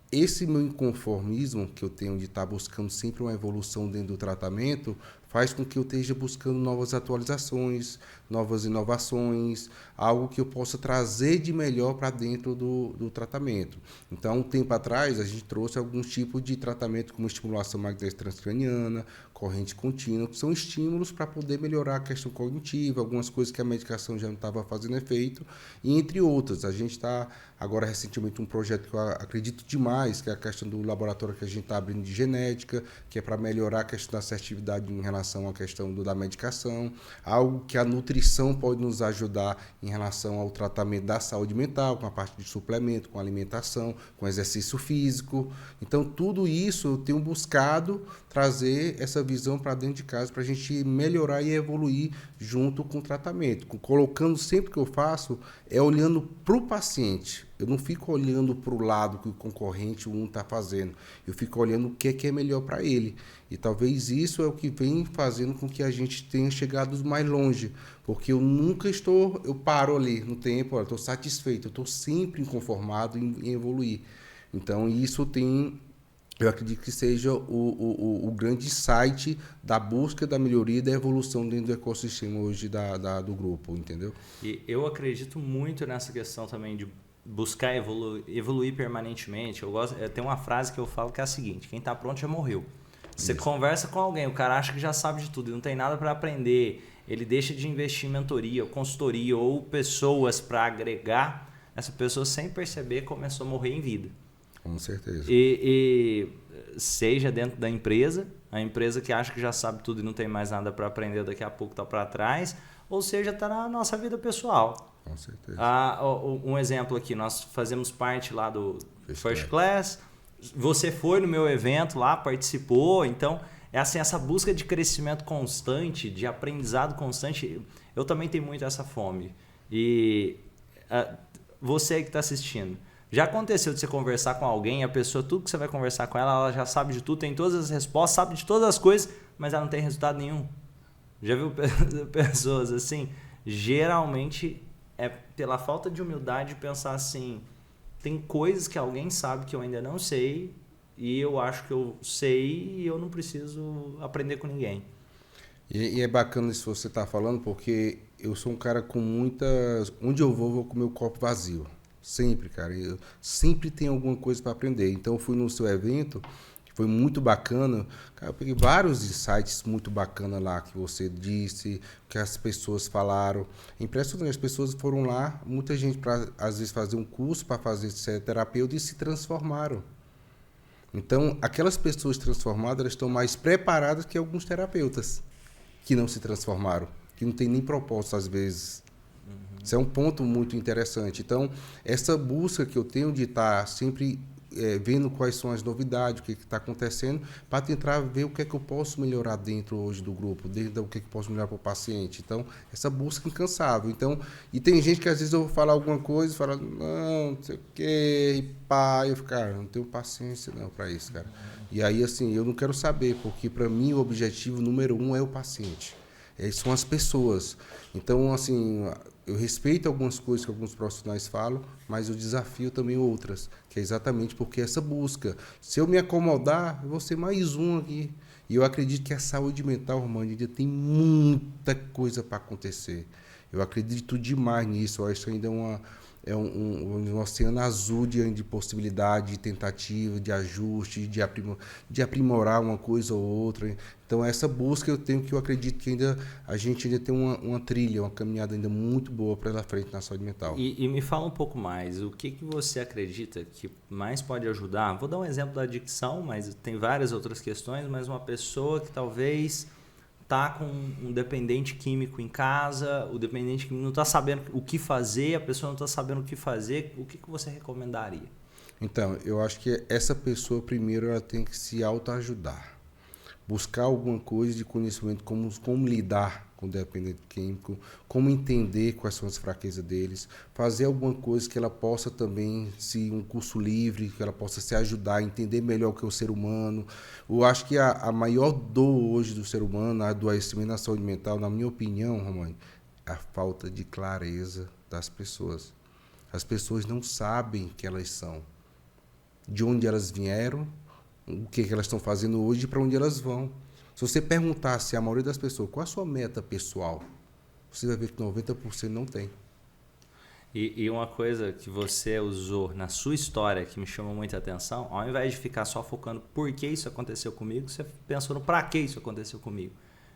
esse meu inconformismo que eu tenho de estar buscando sempre uma evolução dentro do tratamento faz com que eu esteja buscando novas atualizações, novas inovações, algo que eu possa trazer de melhor para dentro do tratamento. Então, um tempo atrás, a gente trouxe alguns tipos de tratamento como estimulação magnética transcraniana, corrente contínua, que são estímulos para poder melhorar a questão cognitiva, algumas coisas que a medicação já não estava fazendo efeito, e entre outras. A gente está agora recentemente um projeto que eu acredito demais, que é a questão do laboratório que a gente está abrindo de genética, que é para melhorar a questão da assertividade em relação à questão da medicação, algo que a nutrição pode nos ajudar em relação ao tratamento da saúde mental, com a parte de suplemento, com alimentação, com exercício físico. Então, tudo isso eu tenho buscado trazer essa visão para dentro de casa, para a gente melhorar e evoluir junto com o tratamento. Colocando sempre que eu faço, olhando para o paciente. Eu não fico olhando para o lado que o concorrente, o está fazendo. Eu fico olhando o que é melhor para ele. E talvez isso é o que vem fazendo com que a gente tenha chegado mais longe. Porque eu paro ali no tempo, eu estou satisfeito, eu estou sempre inconformado em evoluir. Então, eu acredito que seja o grande insight da busca da melhoria e da evolução dentro do ecossistema hoje do grupo, entendeu? E eu acredito muito nessa questão também de buscar evoluir permanentemente. Tem uma frase que eu falo que é a seguinte: quem está pronto já morreu. Você conversa com alguém, o cara acha que já sabe de tudo e não tem nada para aprender, ele deixa de investir em mentoria, consultoria ou pessoas para agregar, essa pessoa sem perceber começou a morrer em vida. Com certeza. E seja dentro da empresa, a empresa que acha que já sabe tudo e não tem mais nada para aprender, daqui a pouco está para trás, ou seja, está na nossa vida pessoal. Com certeza. Um exemplo aqui, nós fazemos parte lá do First Class Você foi no meu evento lá, participou, então é assim, essa busca de crescimento constante, de aprendizado constante, eu também tenho muito essa fome. E você que está assistindo, já aconteceu de você conversar com alguém, a pessoa, tudo que você vai conversar com ela, ela já sabe de tudo, tem todas as respostas, sabe de todas as coisas, mas ela não tem resultado nenhum? Já viu pessoas assim? Geralmente é pela falta de humildade pensar assim, tem coisas que alguém sabe que eu ainda não sei e eu acho que eu sei e eu não preciso aprender com ninguém. E é bacana isso que você está falando, porque eu sou um cara com muitas... Onde eu vou com o meu copo vazio. Sempre, cara. Eu sempre tenho alguma coisa para aprender. Então, eu fui no seu evento, que foi muito bacana. Cara, eu peguei vários insights muito bacanas lá que você disse, que as pessoas falaram. Impressionante, as pessoas foram lá, muita gente para, às vezes, fazer um curso para fazer ser terapeuta e se transformaram. Então, aquelas pessoas transformadas, elas estão mais preparadas que alguns terapeutas que não se transformaram, que não tem nem propósito às vezes. Isso é um ponto muito interessante. Então, essa busca que eu tenho de estar sempre vendo quais são as novidades, o que está acontecendo, para tentar ver o que é que eu posso melhorar dentro hoje do grupo, dentro do que é que eu posso melhorar para o paciente. Então, essa busca incansável. Então, e tem gente que às vezes eu vou falar alguma coisa e fala, não sei o quê, e pá, eu fico, cara, não tenho paciência não para isso, cara. E aí, assim, eu não quero saber, porque para mim o objetivo número 1 é o paciente. São as pessoas. Então, assim, eu respeito algumas coisas que alguns profissionais falam, mas eu desafio também outras, que é exatamente porque essa busca. Se eu me acomodar, eu vou ser mais um aqui. E eu acredito que a saúde mental, Romano, ainda tem muita coisa para acontecer. Eu acredito demais nisso. Eu acho que ainda um oceano azul de possibilidade, de tentativa, de ajuste, de aprimorar uma coisa ou outra. Então, essa busca eu tenho, que eu acredito que ainda a gente ainda tem uma trilha, uma caminhada ainda muito boa pela frente na saúde mental. E me fala um pouco mais, o que você acredita que mais pode ajudar? Vou dar um exemplo da adicção, mas tem várias outras questões, mas uma pessoa que talvez está com um dependente químico em casa, o dependente químico não está sabendo o que fazer, a pessoa não está sabendo o que fazer, o que você recomendaria? Então, eu acho que essa pessoa, primeiro, ela tem que se autoajudar. Buscar alguma coisa de conhecimento, como lidar com o dependente químico, como entender quais são as fraquezas deles, fazer alguma coisa que ela possa também, se um curso livre, que ela possa se ajudar a entender melhor o que é o ser humano. Eu acho que a maior dor hoje do ser humano, a adoecimento na saúde mental, na minha opinião, Romani, é a falta de clareza das pessoas. As pessoas não sabem quem elas são, de onde elas vieram, o que elas estão fazendo hoje e para onde elas vão. Se você perguntasse a maioria das pessoas qual a sua meta pessoal, você vai ver que 90% não tem. E uma coisa que você usou na sua história que me chamou muita atenção, ao invés de ficar só focando por que isso aconteceu comigo, você pensou no para que isso aconteceu comigo.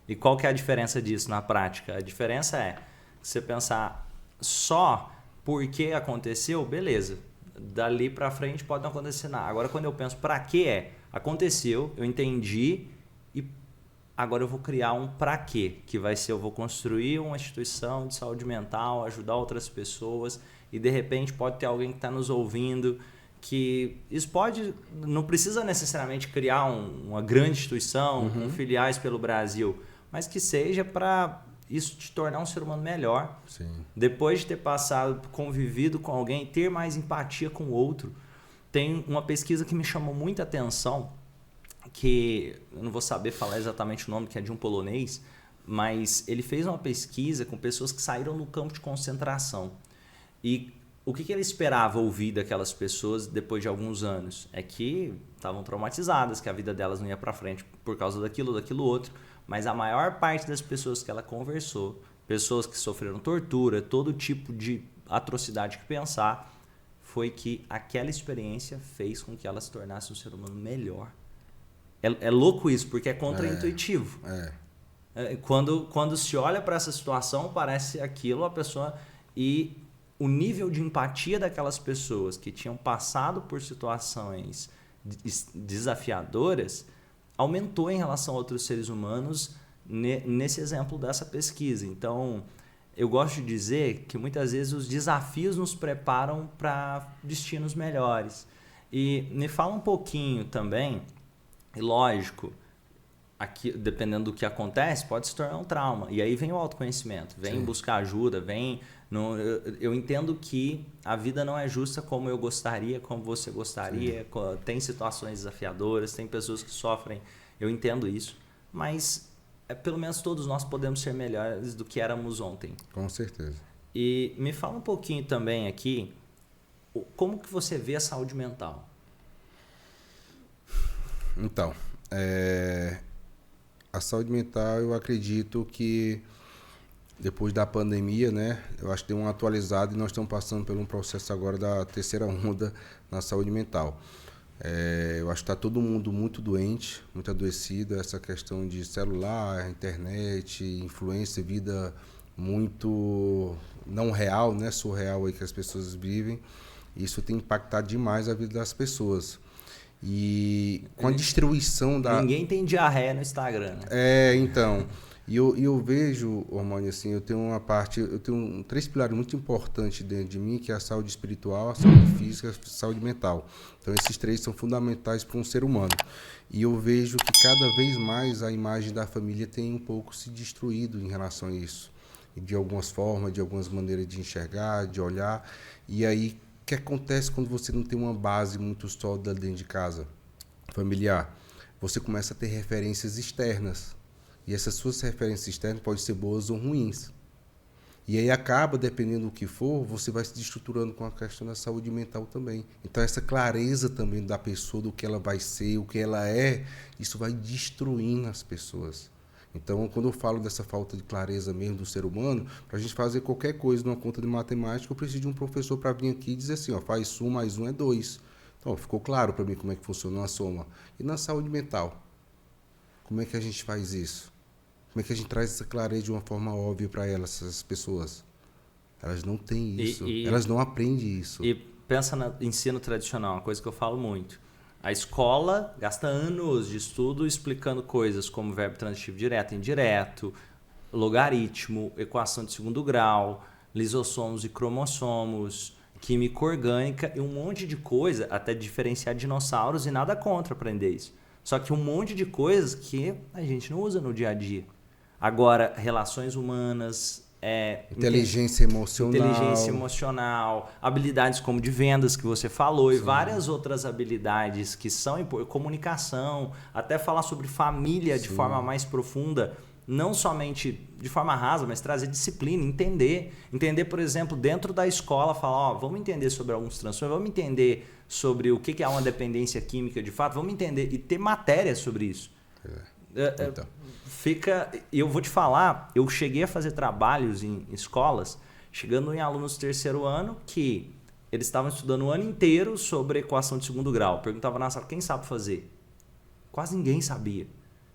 E qual que é a diferença disso na prática? A diferença é você pensar só por que aconteceu, beleza. Dali para frente pode não acontecer nada. Agora, quando eu penso para que aconteceu, eu entendi e agora eu vou criar um para quê, que vai ser eu vou construir uma instituição de saúde mental, ajudar outras pessoas e de repente pode ter alguém que está nos ouvindo que isso pode, não precisa necessariamente criar uma grande instituição com filiais pelo Brasil, mas que seja para isso te tornar um ser humano melhor. Sim. Depois de ter passado, convivido com alguém, ter mais empatia com o outro. Tem uma pesquisa que me chamou muita atenção, que eu não vou saber falar exatamente o nome, que é de um polonês, mas ele fez uma pesquisa com pessoas que saíram do campo de concentração. E o que ele esperava ouvir daquelas pessoas depois de alguns anos? É que estavam traumatizadas, que a vida delas não ia para frente por causa daquilo outro. Mas a maior parte das pessoas que ela conversou, pessoas que sofreram tortura, todo tipo de atrocidade que pensar, foi que aquela experiência fez com que ela se tornasse um ser humano melhor. É louco isso, porque é contraintuitivo. Quando se olha para essa situação, parece aquilo, a pessoa... E o nível de empatia daquelas pessoas que tinham passado por situações desafiadoras aumentou em relação a outros seres humanos nesse exemplo dessa pesquisa. Então, eu gosto de dizer que muitas vezes os desafios nos preparam para destinos melhores. E me fala um pouquinho também, e lógico, aqui, dependendo do que acontece, pode se tornar um trauma. E aí vem o autoconhecimento, vem Sim. buscar ajuda, vem... eu entendo que a vida não é justa como eu gostaria, como você gostaria. Tem situações desafiadoras, tem pessoas que sofrem, eu entendo isso. Mas pelo menos todos nós podemos ser melhores do que éramos ontem. Com certeza. E me fala um pouquinho também aqui, como que você vê a saúde mental? Então, a saúde mental, eu acredito que depois da pandemia, né, eu acho que deu uma atualizada e nós estamos passando por um processo agora da terceira onda na saúde mental. Eu acho que está todo mundo muito doente, muito adoecido, essa questão de celular, internet, influência, vida muito não real, né, surreal aí que as pessoas vivem. Isso tem impactado demais a vida das pessoas. E com a distribuição da... Ninguém tem diarreia no Instagram, né? Então... E eu vejo, Ormani, assim, eu tenho 3 pilares muito importantes dentro de mim, que é a saúde espiritual, a saúde física e a saúde mental. Então, esses 3 são fundamentais para um ser humano. E eu vejo que cada vez mais a imagem da família tem um pouco se destruído em relação a isso. E de algumas formas, de algumas maneiras de enxergar, de olhar. E aí, o que acontece quando você não tem uma base muito sólida dentro de casa, familiar? Você começa a ter referências externas. E essas suas referências externas podem ser boas ou ruins. E aí acaba, dependendo do que for, você vai se desestruturando com a questão da saúde mental também. Então essa clareza também da pessoa, do que ela vai ser, o que ela é, isso vai destruindo as pessoas. Então, quando eu falo dessa falta de clareza mesmo do ser humano, para a gente fazer qualquer coisa numa conta de matemática, eu preciso de um professor para vir aqui e dizer assim, ó, faz 1 mais 1 é 2. Então, ficou claro para mim como é que funciona uma soma. E na saúde mental, como é que a gente faz isso? Como é que a gente traz essa clareza de uma forma óbvia para elas, essas pessoas? Elas não têm isso, elas não aprendem isso. E pensa no ensino tradicional, uma coisa que eu falo muito. A escola gasta anos de estudo explicando coisas como verbo transitivo direto e indireto, logaritmo, equação de segundo grau, lisossomos e cromossomos, química orgânica e um monte de coisa, até diferenciar dinossauros, e nada contra aprender isso. Só que um monte de coisas que a gente não usa no dia a dia. Agora, relações humanas, inteligência emocional, habilidades como de vendas que você falou. Sim. E várias outras habilidades que são comunicação, até falar sobre família. Sim. De forma mais profunda, não somente de forma rasa, mas trazer disciplina, entender, por exemplo, dentro da escola, falar, vamos entender sobre alguns transtornos, vamos entender sobre o que é uma dependência química de fato, vamos entender e ter matéria sobre isso. Então. Eu vou te falar, eu cheguei a fazer trabalhos em escolas, chegando em alunos do terceiro ano, que eles estavam estudando o ano inteiro sobre equação de segundo grau. Perguntava na sala, quem sabe fazer? Quase ninguém sabia.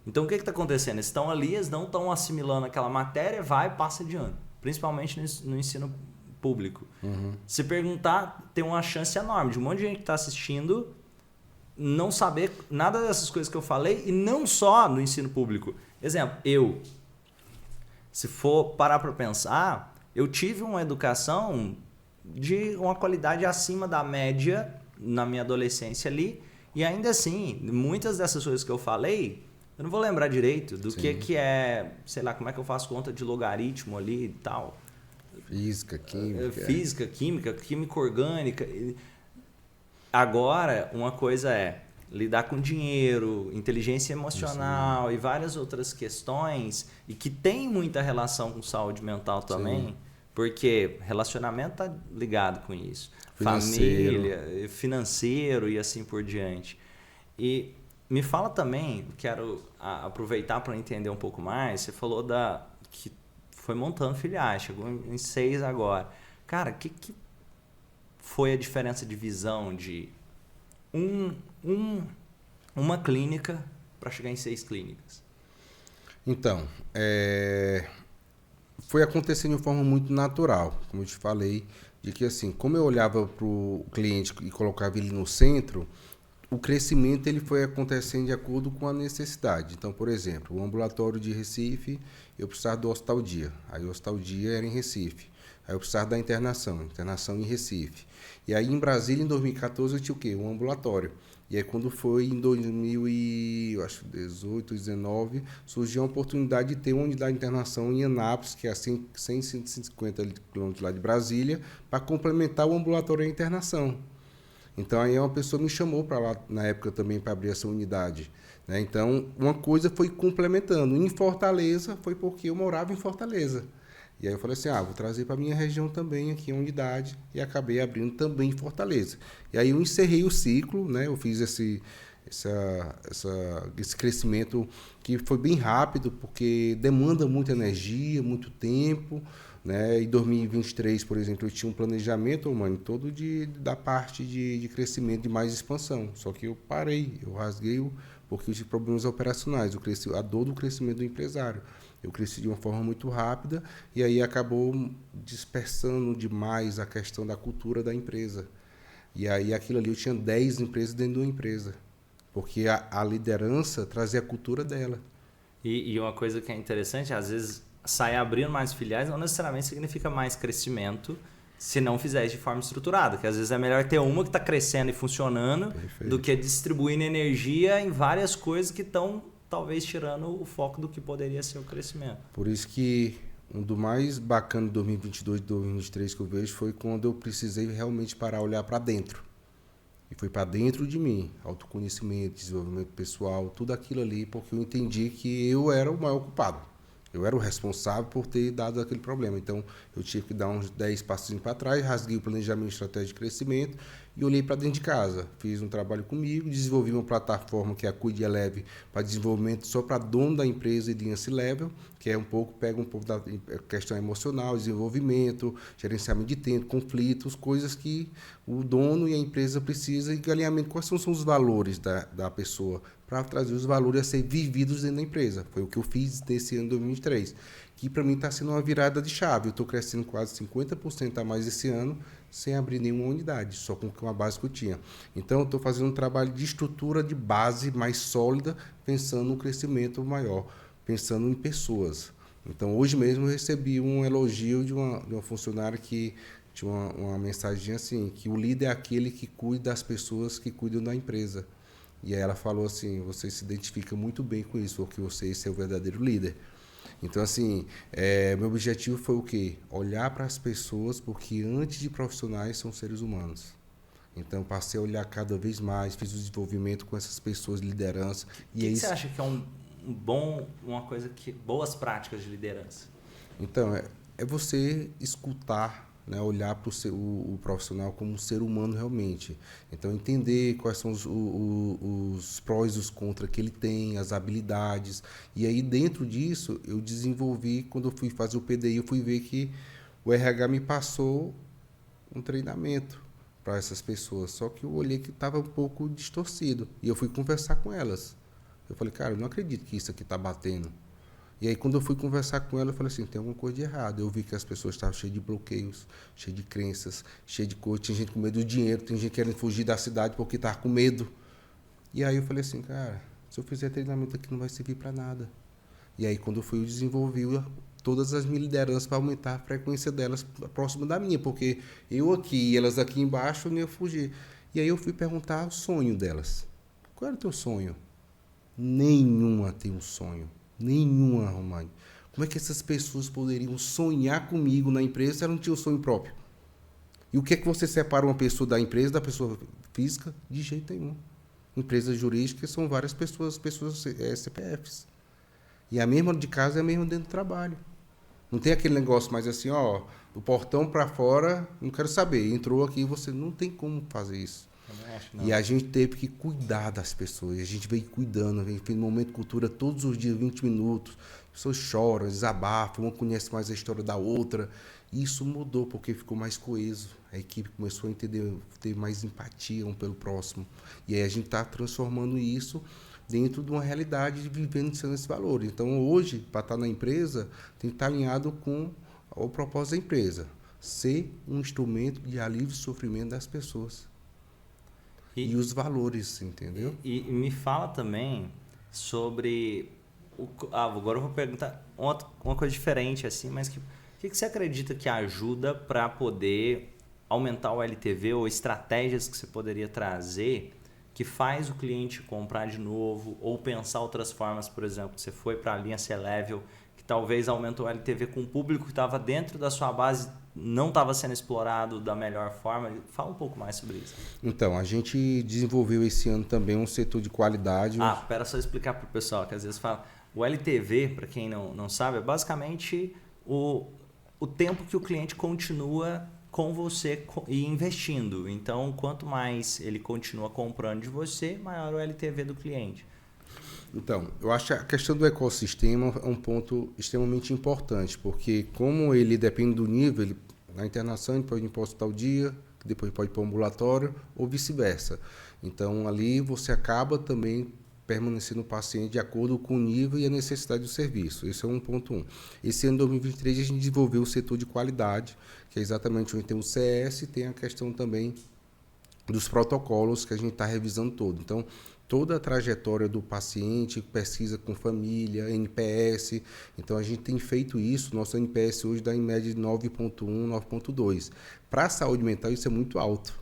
Então o que está acontecendo? Eles estão ali, eles não estão assimilando aquela matéria, vai e passa de ano. Principalmente no ensino público. Uhum. Se perguntar, tem uma chance enorme de um monte de gente que está assistindo não saber nada dessas coisas que eu falei, e não só no ensino público. Exemplo, se for parar para pensar, eu tive uma educação de uma qualidade acima da média na minha adolescência ali, e ainda assim, muitas dessas coisas que eu falei, eu não vou lembrar direito do que é, sei lá, como é que eu faço conta de logaritmo ali e tal. Física, química. Química orgânica. Agora, uma coisa é lidar com dinheiro, inteligência emocional. Sim. E várias outras questões, e que tem muita relação com saúde mental também. Sim. Porque relacionamento tá ligado com isso. Família, financeiro e assim por diante. E me fala também, quero aproveitar para entender um pouco mais, você falou que foi montando filiais, chegou em 6 agora. Cara, o que foi a diferença de visão de uma clínica para chegar em 6 clínicas? Então, foi acontecendo de forma muito natural, como eu te falei, de que assim, como eu olhava para o cliente e colocava ele no centro, o crescimento ele foi acontecendo de acordo com a necessidade. Então, por exemplo, o ambulatório de Recife, eu precisava do Hospital Dia. Aí o Hospital Dia era em Recife. Aí eu precisava da internação em Recife. E aí em Brasília, em 2014, eu tinha o quê? Um ambulatório. E aí quando foi em 2018, 19, surgiu a oportunidade de ter uma unidade de internação em Anápolis, que é a 150 quilômetros lá de Brasília, para complementar o ambulatório de internação. Então aí uma pessoa me chamou para lá na época também para abrir essa unidade, né? Então uma coisa foi complementando. Em Fortaleza foi porque eu morava em Fortaleza. E aí eu falei assim, vou trazer para minha região também aqui a unidade e acabei abrindo também em Fortaleza. E aí eu encerrei o ciclo, né? Eu fiz esse crescimento que foi bem rápido porque demanda muita energia, muito tempo, né? Em 2023, por exemplo, eu tinha um planejamento, mano, todo da parte de crescimento, de mais expansão. Só que eu parei, eu rasguei porque eu tive problemas operacionais, a dor do crescimento do empresário. Eu cresci de uma forma muito rápida e aí acabou dispersando demais a questão da cultura da empresa. E aí aquilo ali, eu tinha 10 empresas dentro de uma empresa, porque a liderança trazia a cultura dela. E uma coisa que é interessante, às vezes sair abrindo mais filiais não necessariamente significa mais crescimento se não fizer de forma estruturada, que às vezes é melhor ter uma que está crescendo e funcionando. Perfeito. Do que distribuindo energia em várias coisas que estão talvez tirando o foco do que poderia ser o crescimento. Por isso que um do mais bacana de 2022 e 2023 que eu vejo foi quando eu precisei realmente parar a olhar para dentro. E foi para dentro de mim, autoconhecimento, desenvolvimento pessoal, tudo aquilo ali, porque eu entendi que eu era o maior culpado. Eu era o responsável por ter dado aquele problema. Então, eu tive que dar uns 10 passinhos para trás, rasguei o planejamento de estratégia de crescimento e olhei para dentro de casa. Fiz um trabalho comigo, desenvolvi uma plataforma que é a Cuide Eleve para desenvolvimento só para dono da empresa e de C-Level, que é pega um pouco da questão emocional, desenvolvimento, gerenciamento de tempo, conflitos, coisas que o dono e a empresa precisam e alinhamento. Quais são os valores da pessoa? Para trazer os valores a ser vividos dentro da empresa. Foi o que eu fiz nesse ano de 2023, que para mim está sendo uma virada de chave. Eu estou crescendo quase 50% a mais esse ano, sem abrir nenhuma unidade, só com a base que eu tinha. Então, eu estou fazendo um trabalho de estrutura de base mais sólida, pensando no crescimento maior, pensando em pessoas. Então, hoje mesmo eu recebi um elogio de uma funcionária que tinha uma mensagem assim, que o líder é aquele que cuida das pessoas que cuidam da empresa. E aí ela falou assim, você se identifica muito bem com isso, porque esse é o verdadeiro líder. Então, assim, meu objetivo foi o quê? Olhar para as pessoas, porque antes de profissionais são seres humanos. Então, passei a olhar cada vez mais, fiz o desenvolvimento com essas pessoas de liderança. O que você acha que é boas práticas de liderança? Então, é você escutar, né, olhar para o profissional como um ser humano realmente. Então, entender quais são os prós e os contras que ele tem, as habilidades. E aí, dentro disso, eu desenvolvi, quando eu fui fazer o PDI, eu fui ver que o RH me passou um treinamento para essas pessoas. Só que eu olhei que estava um pouco distorcido. E eu fui conversar com elas. Eu falei, cara, eu não acredito que isso aqui está batendo. E aí, quando eu fui conversar com ela, eu falei assim, tem alguma coisa de errado. Eu vi que as pessoas estavam cheias de bloqueios, cheias de crenças, cheias de coisas. Tinha gente com medo do dinheiro, tem gente querendo fugir da cidade porque estava com medo. E aí eu falei assim, cara, se eu fizer treinamento aqui não vai servir para nada. E aí, quando eu fui, eu desenvolvi todas as minhas lideranças para aumentar a frequência delas próximo da minha, porque eu aqui e elas aqui embaixo eu não ia fugir. E aí eu fui perguntar o sonho delas. Qual era o teu sonho? Nenhuma tem um sonho. Nenhuma, Romani. Como é que essas pessoas poderiam sonhar comigo na empresa se ela não tinha um sonho próprio? E o que é que você separa uma pessoa da empresa, da pessoa física? De jeito nenhum. Empresas jurídicas são várias pessoas CPFs. E a mesma de casa é a mesma dentro do trabalho. Não tem aquele negócio mais assim, ó, do portão para fora, não quero saber. Entrou aqui, você não tem como fazer isso. E a gente teve que cuidar das pessoas. A gente veio cuidando, veio no momento de cultura todos os dias, 20 minutos. As pessoas choram, desabafam, uma conhece mais a história da outra. E isso mudou porque ficou mais coeso. A equipe começou a entender, ter mais empatia um pelo próximo. E aí a gente está transformando isso dentro de uma realidade, vivendo esses valores. Então, hoje, para estar na empresa, tem que estar alinhado com o propósito da empresa. Ser um instrumento de alívio e sofrimento das pessoas. E os valores, entendeu? E me fala também sobre... agora eu vou perguntar uma coisa diferente, assim, mas que que você acredita que ajuda para poder aumentar o LTV ou estratégias que você poderia trazer que faz o cliente comprar de novo ou pensar outras formas, por exemplo, você foi para a linha C-Level, que talvez aumentou o LTV com o público que estava dentro da sua base, não estava sendo explorado da melhor forma. Fala um pouco mais sobre isso. Então, a gente desenvolveu esse ano também um setor de qualidade. Espera só explicar para o pessoal, que às vezes fala. O LTV, para quem não sabe, é basicamente o tempo que o cliente continua com você e investindo. Então, quanto mais ele continua comprando de você, maior o LTV do cliente. Então, eu acho que a questão do ecossistema é um ponto extremamente importante, porque como ele depende do nível, na internação ele pode ir para o hospital dia, depois pode ir para o ambulatório ou vice-versa. Então, ali você acaba também permanecendo o paciente de acordo com o nível e a necessidade do serviço. Esse é um ponto 1. Esse ano, 2023, a gente desenvolveu o setor de qualidade, que é exatamente onde tem o CS e tem a questão também dos protocolos que a gente está revisando todo. Então, toda a trajetória do paciente, pesquisa com família, NPS. Então, a gente tem feito isso. Nosso NPS hoje dá em média de 9.1, 9.2. Para a saúde mental, isso é muito alto.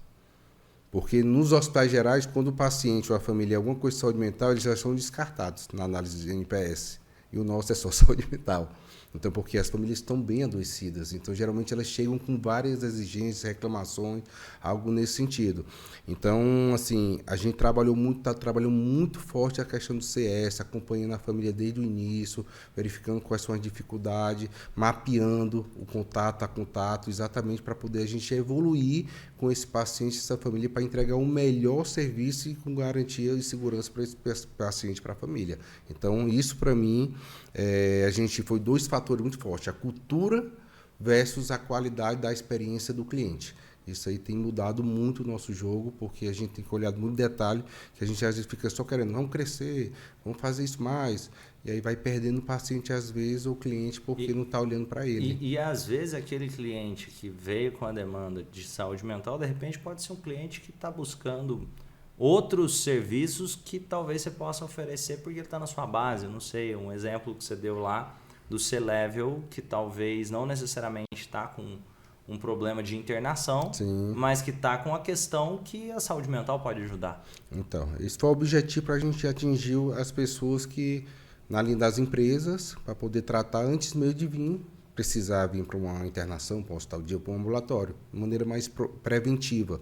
Porque nos hospitais gerais, quando o paciente ou a família tem alguma coisa de saúde mental, eles já são descartados na análise de NPS. E o nosso é só saúde mental. Então, porque as famílias estão bem adoecidas. Então, geralmente, elas chegam com várias exigências, reclamações, algo nesse sentido. Então, assim, a gente trabalhou muito forte a questão do CS, acompanhando a família desde o início, verificando quais são as dificuldades, mapeando o contato a contato, exatamente para poder a gente evoluir com esse paciente, essa família, para entregar um melhor serviço e com garantia e segurança para esse paciente, para a família. Então, isso, para mim, a gente foi 2 fatores muito fortes, a cultura versus a qualidade da experiência do cliente. Isso aí tem mudado muito o nosso jogo, porque a gente tem que olhar muito detalhe, que a gente às vezes fica só querendo, vamos crescer, vamos fazer isso mais, e aí vai perdendo o paciente às vezes, ou o cliente, porque não está olhando para ele. E às vezes aquele cliente que veio com a demanda de saúde mental, de repente pode ser um cliente que está buscando outros serviços que talvez você possa oferecer porque ele está na sua base. Eu não sei, um exemplo que você deu lá do C-Level, que talvez não necessariamente está com um problema de internação, Sim, mas que está com a questão que a saúde mental pode ajudar. Então, esse foi o objetivo para a gente atingir as pessoas que, na linha das empresas, para poder tratar antes mesmo de vir, precisar vir para uma internação, para um hospital dia, para um ambulatório, de maneira mais preventiva.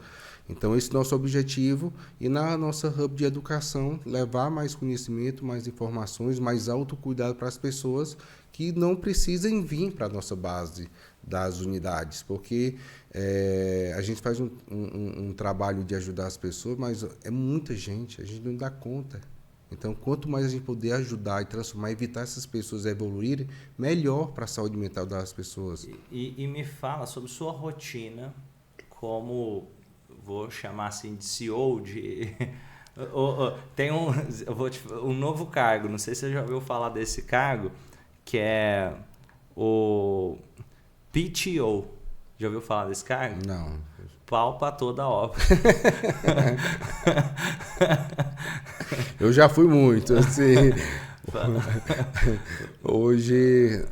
Então, esse é o nosso objetivo, e na nossa hub de educação, levar mais conhecimento, mais informações, mais autocuidado para as pessoas que não precisem vir para a nossa base das unidades, porque a gente faz um trabalho de ajudar as pessoas, mas é muita gente, a gente não dá conta. Então, quanto mais a gente puder ajudar e transformar, evitar essas pessoas evoluírem, melhor para a saúde mental das pessoas. E me fala sobre sua rotina como, vou chamar assim de CEO, tem um novo cargo, não sei se você já ouviu falar desse cargo, que é o PTO. Já ouviu falar desse cargo? Não. Pau para toda a obra. Eu já fui muito, assim. Hoje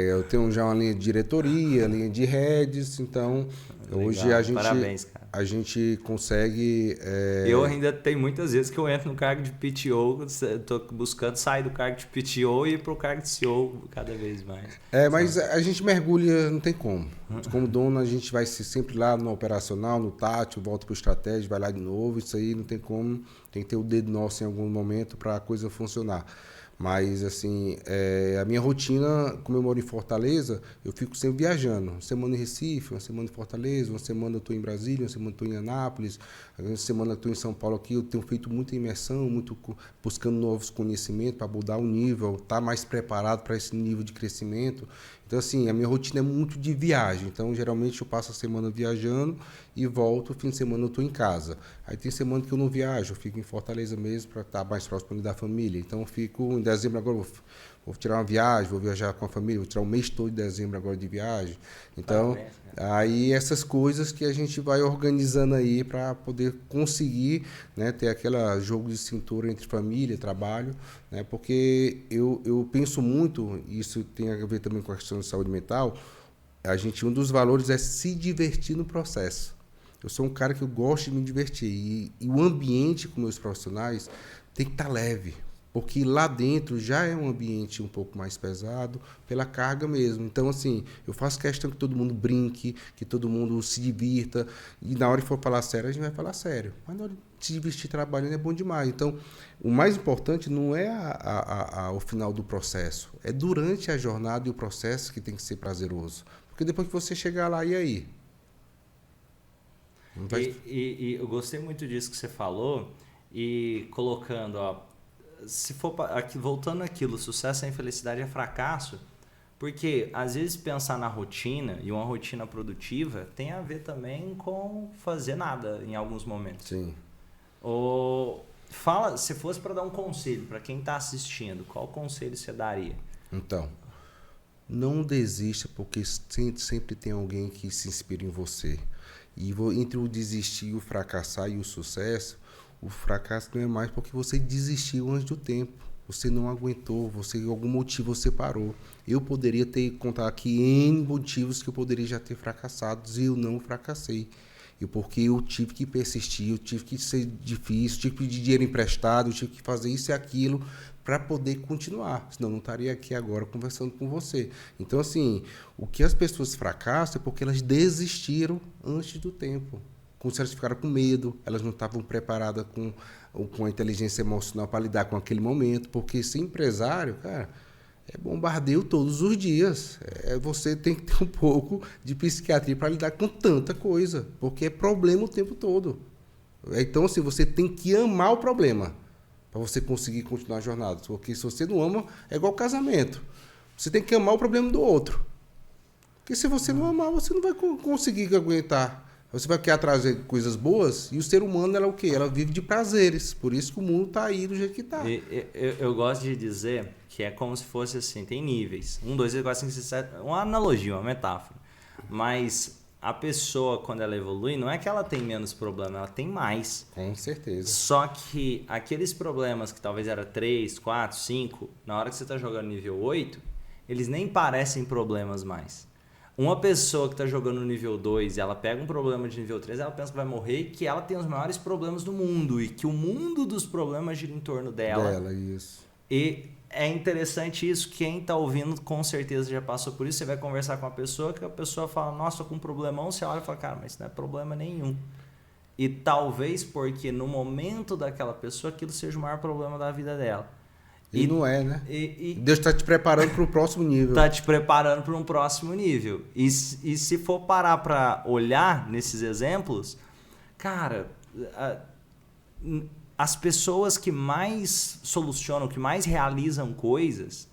eu tenho já uma linha de diretoria, linha de redes, então legal. Hoje Parabéns, cara. A gente consegue... Eu ainda tenho muitas vezes que eu entro no cargo de PTO, estou buscando sair do cargo de PTO e ir para o cargo de CEO cada vez mais. Mas a gente mergulha, não tem como. Como dono, a gente vai sempre lá no operacional, no tátil, volta para o estratégia, vai lá de novo, isso aí não tem como. Tem que ter o dedo nosso em algum momento para a coisa funcionar. Mas, assim, a minha rotina, como eu moro em Fortaleza, eu fico sempre viajando. Uma semana em Recife, uma semana em Fortaleza, uma semana eu estou em Brasília, uma semana eu estou em Anápolis, uma semana eu estou em São Paulo aqui. Eu tenho feito muita imersão, muito buscando novos conhecimentos para mudar o nível, estar mais preparado para esse nível de crescimento. Então, assim, a minha rotina é muito de viagem. Então, geralmente, eu passo a semana viajando e volto, fim de semana eu estou em casa. Aí tem semana que eu não viajo, eu fico em Fortaleza mesmo para estar mais próximo da família. Então eu fico em dezembro agora, vou tirar uma viagem, vou viajar com a família, vou tirar o mês todo de dezembro agora de viagem. Então, aí essas coisas que a gente vai organizando aí para poder conseguir, né, ter aquele jogo de cintura entre família, trabalho, né, porque eu penso muito, e isso tem a ver também com a questão de saúde mental, um dos valores é se divertir no processo. Eu sou um cara que eu gosto de me divertir e o ambiente com meus profissionais tem que estar leve, porque lá dentro já é um ambiente um pouco mais pesado pela carga mesmo. Então, assim, eu faço questão que todo mundo brinque, que todo mundo se divirta, e na hora que for falar sério, a gente vai falar sério. Mas na hora de se divertir trabalhando é bom demais. Então, o mais importante não é o final do processo, é durante a jornada e o processo que tem que ser prazeroso. Porque depois que você chegar lá, e aí? E eu gostei muito disso que você falou, e colocando, ó, se for aqui, voltando àquilo, sucesso sem felicidade é fracasso, porque às vezes pensar na rotina e uma rotina produtiva tem a ver também com fazer nada em alguns momentos. Sim. Se fosse para dar um conselho para quem está assistindo, qual conselho você daria? Então, não desista, porque sempre tem alguém que se inspira em você. E entre o desistir, o fracassar e o sucesso, o fracasso não é mais porque você desistiu antes do tempo. Você não aguentou, por algum motivo você parou. Eu poderia ter contado aqui N motivos que eu poderia já ter fracassado e eu não fracassei. Porque eu tive que persistir, eu tive que ser difícil, tive que pedir dinheiro emprestado, eu tive que fazer isso e aquilo para poder continuar. Senão eu não estaria aqui agora conversando com você. Então, assim, o que as pessoas fracassam é porque elas desistiram antes do tempo. Como se elas ficaram com medo, elas não estavam preparadas com a inteligência emocional para lidar com aquele momento. Porque ser empresário, cara, é bombardeio todos os dias. Você tem que ter um pouco de psiquiatria para lidar com tanta coisa, porque é problema o tempo todo. Então, assim, você tem que amar o problema para você conseguir continuar a jornada. Porque se você não ama, é igual casamento. Você tem que amar o problema do outro. Porque se você não amar, você não vai conseguir aguentar. Você vai querer trazer coisas boas e o ser humano, ela é o quê? Ela vive de prazeres. Por isso que o mundo está aí do jeito que está. Eu gosto de dizer que é como se fosse assim, tem níveis. 1, 2, 3, 4, 5, 6, 7. Uma analogia, uma metáfora. Mas a pessoa, quando ela evolui, não é que ela tem menos problema, ela tem mais. Com certeza. Só que aqueles problemas que talvez era 3, 4, 5, na hora que você está jogando nível 8, eles nem parecem problemas mais. Uma pessoa que está jogando no nível 2 e ela pega um problema de nível 3, ela pensa que vai morrer e que ela tem os maiores problemas do mundo e que o mundo dos problemas gira em torno dela. Isso. E é interessante isso, quem está ouvindo com certeza já passou por isso. Você vai conversar com a pessoa que a pessoa fala, nossa, tô com um problemão, você olha e fala, cara, mas isso não é problema nenhum. E talvez porque no momento daquela pessoa aquilo seja o maior problema da vida dela. E não é, né? Deus está te preparando para o próximo nível. Está te preparando para um próximo nível. E se for parar para olhar nesses exemplos, cara, as pessoas que mais solucionam, que mais realizam coisas,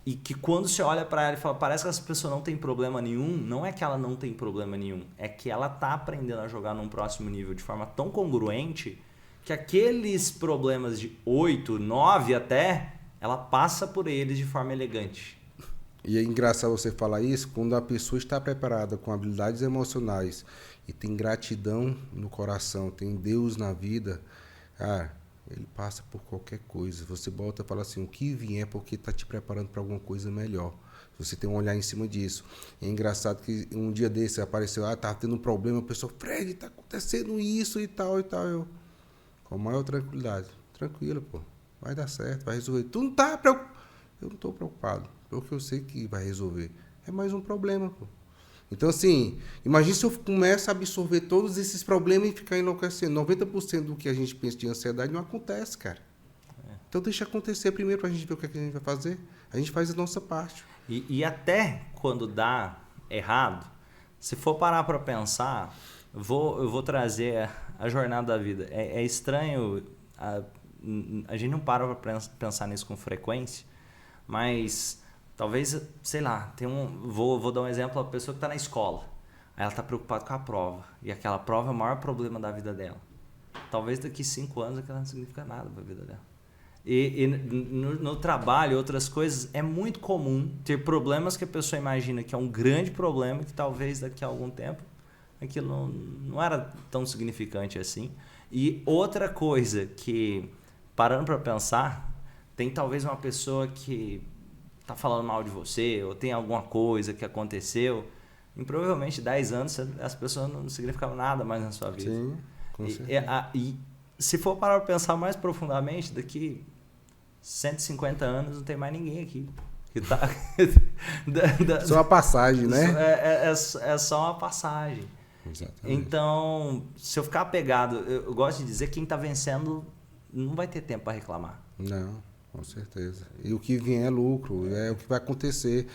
e que quando você olha para ela e fala, parece que essa pessoa não tem problema nenhum, não é que ela não tem problema nenhum, é que ela está aprendendo a jogar num próximo nível de forma tão congruente que aqueles problemas de 8, 9 até, ela passa por eles de forma elegante. E é engraçado você falar isso quando a pessoa está preparada com habilidades emocionais e tem gratidão no coração, tem Deus na vida, cara, ele passa por qualquer coisa. Você volta e fala assim, o que vier é porque está te preparando para alguma coisa melhor. Você tem um olhar em cima disso. É engraçado que um dia desse apareceu, tá tendo um problema, a pessoa, Fred, tá acontecendo isso e tal e tal. Eu, com a maior tranquilidade. Tranquilo, pô. Vai dar certo, vai resolver. Tu não tá preocupado? Eu não tô preocupado. Porque eu sei que vai resolver. É mais um problema, pô. Então, assim, imagine se eu começo a absorver todos esses problemas e ficar enlouquecendo. 90% do que a gente pensa de ansiedade não acontece, cara. Então, deixa acontecer primeiro pra gente ver o que a gente vai fazer. A gente faz a nossa parte. E até quando dá errado, se for parar pra pensar, eu vou trazer a jornada da vida. É estranho, a gente não para pra pensar nisso com frequência, mas talvez, sei lá, vou dar um exemplo, a pessoa que está na escola. Aí ela tá preocupada com a prova. E aquela prova é o maior problema da vida dela. Talvez daqui 5 anos aquilo não significa nada para a vida dela. E no trabalho, outras coisas, é muito comum ter problemas que a pessoa imagina que é um grande problema, que talvez daqui a algum tempo aquilo não era tão significante assim. E outra coisa que, parando para pensar, tem talvez uma pessoa que está falando mal de você, ou tem alguma coisa que aconteceu, em provavelmente 10 anos as pessoas não significavam nada mais na sua vida. Sim, com certeza. E se for parar para pensar mais profundamente, daqui 150 anos não tem mais ninguém aqui. Que tá... Só uma passagem, né? É só uma passagem. Exatamente. Então, se eu ficar apegado, eu gosto de dizer que quem está vencendo não vai ter tempo para reclamar. Não, com certeza. E o que vier é lucro, é o que vai acontecer.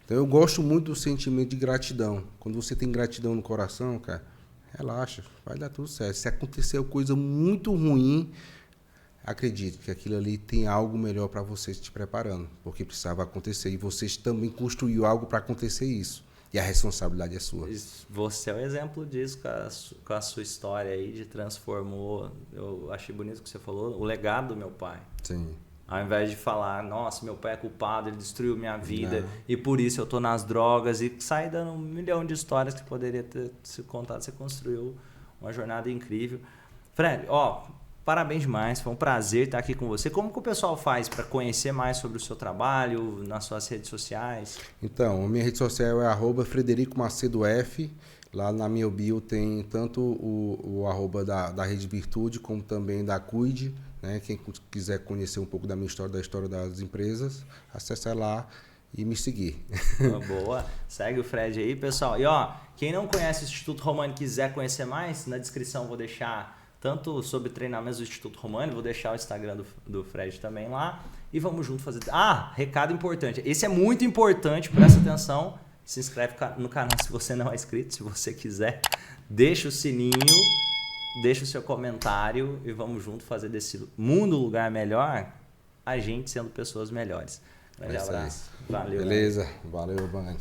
Então eu gosto muito do sentimento de gratidão. Quando você tem gratidão no coração, cara, relaxa, vai dar tudo certo. Se acontecer coisa muito ruim, acredite que aquilo ali tem algo melhor para você te preparando, porque precisava acontecer. E você também construiu algo para acontecer isso. E a responsabilidade é sua. Você é o exemplo disso com a sua história aí de transformou. Eu achei bonito o que você falou, o legado do meu pai. Sim. Ao invés de falar, nossa, meu pai é culpado, ele destruiu minha vida e por isso eu tô nas drogas, e sai dando 1 milhão de histórias que poderia ter se contado. Você construiu uma jornada incrível. Fred, parabéns demais, foi um prazer estar aqui com você. Como que o pessoal faz para conhecer mais sobre o seu trabalho nas suas redes sociais? Então, a minha rede social é @FredericoMacedoF. Lá na minha bio tem tanto o arroba da Rede Virtude, como também da Cuide. Né? Quem quiser conhecer um pouco da minha história, da história das empresas, acessa lá e me seguir. Boa, segue o Fred aí, pessoal. E quem não conhece o Instituto Romani e quiser conhecer mais, na descrição vou deixar tanto sobre treinamentos do Instituto Romani, vou deixar o Instagram do Fred também lá. E vamos junto fazer... recado importante. Esse é muito importante, presta atenção. Se inscreve no canal se você não é inscrito, se você quiser. Deixa o sininho, deixa o seu comentário e vamos junto fazer desse mundo um lugar melhor, a gente sendo pessoas melhores. Grande abraço. Valeu. Beleza, valeu, Band.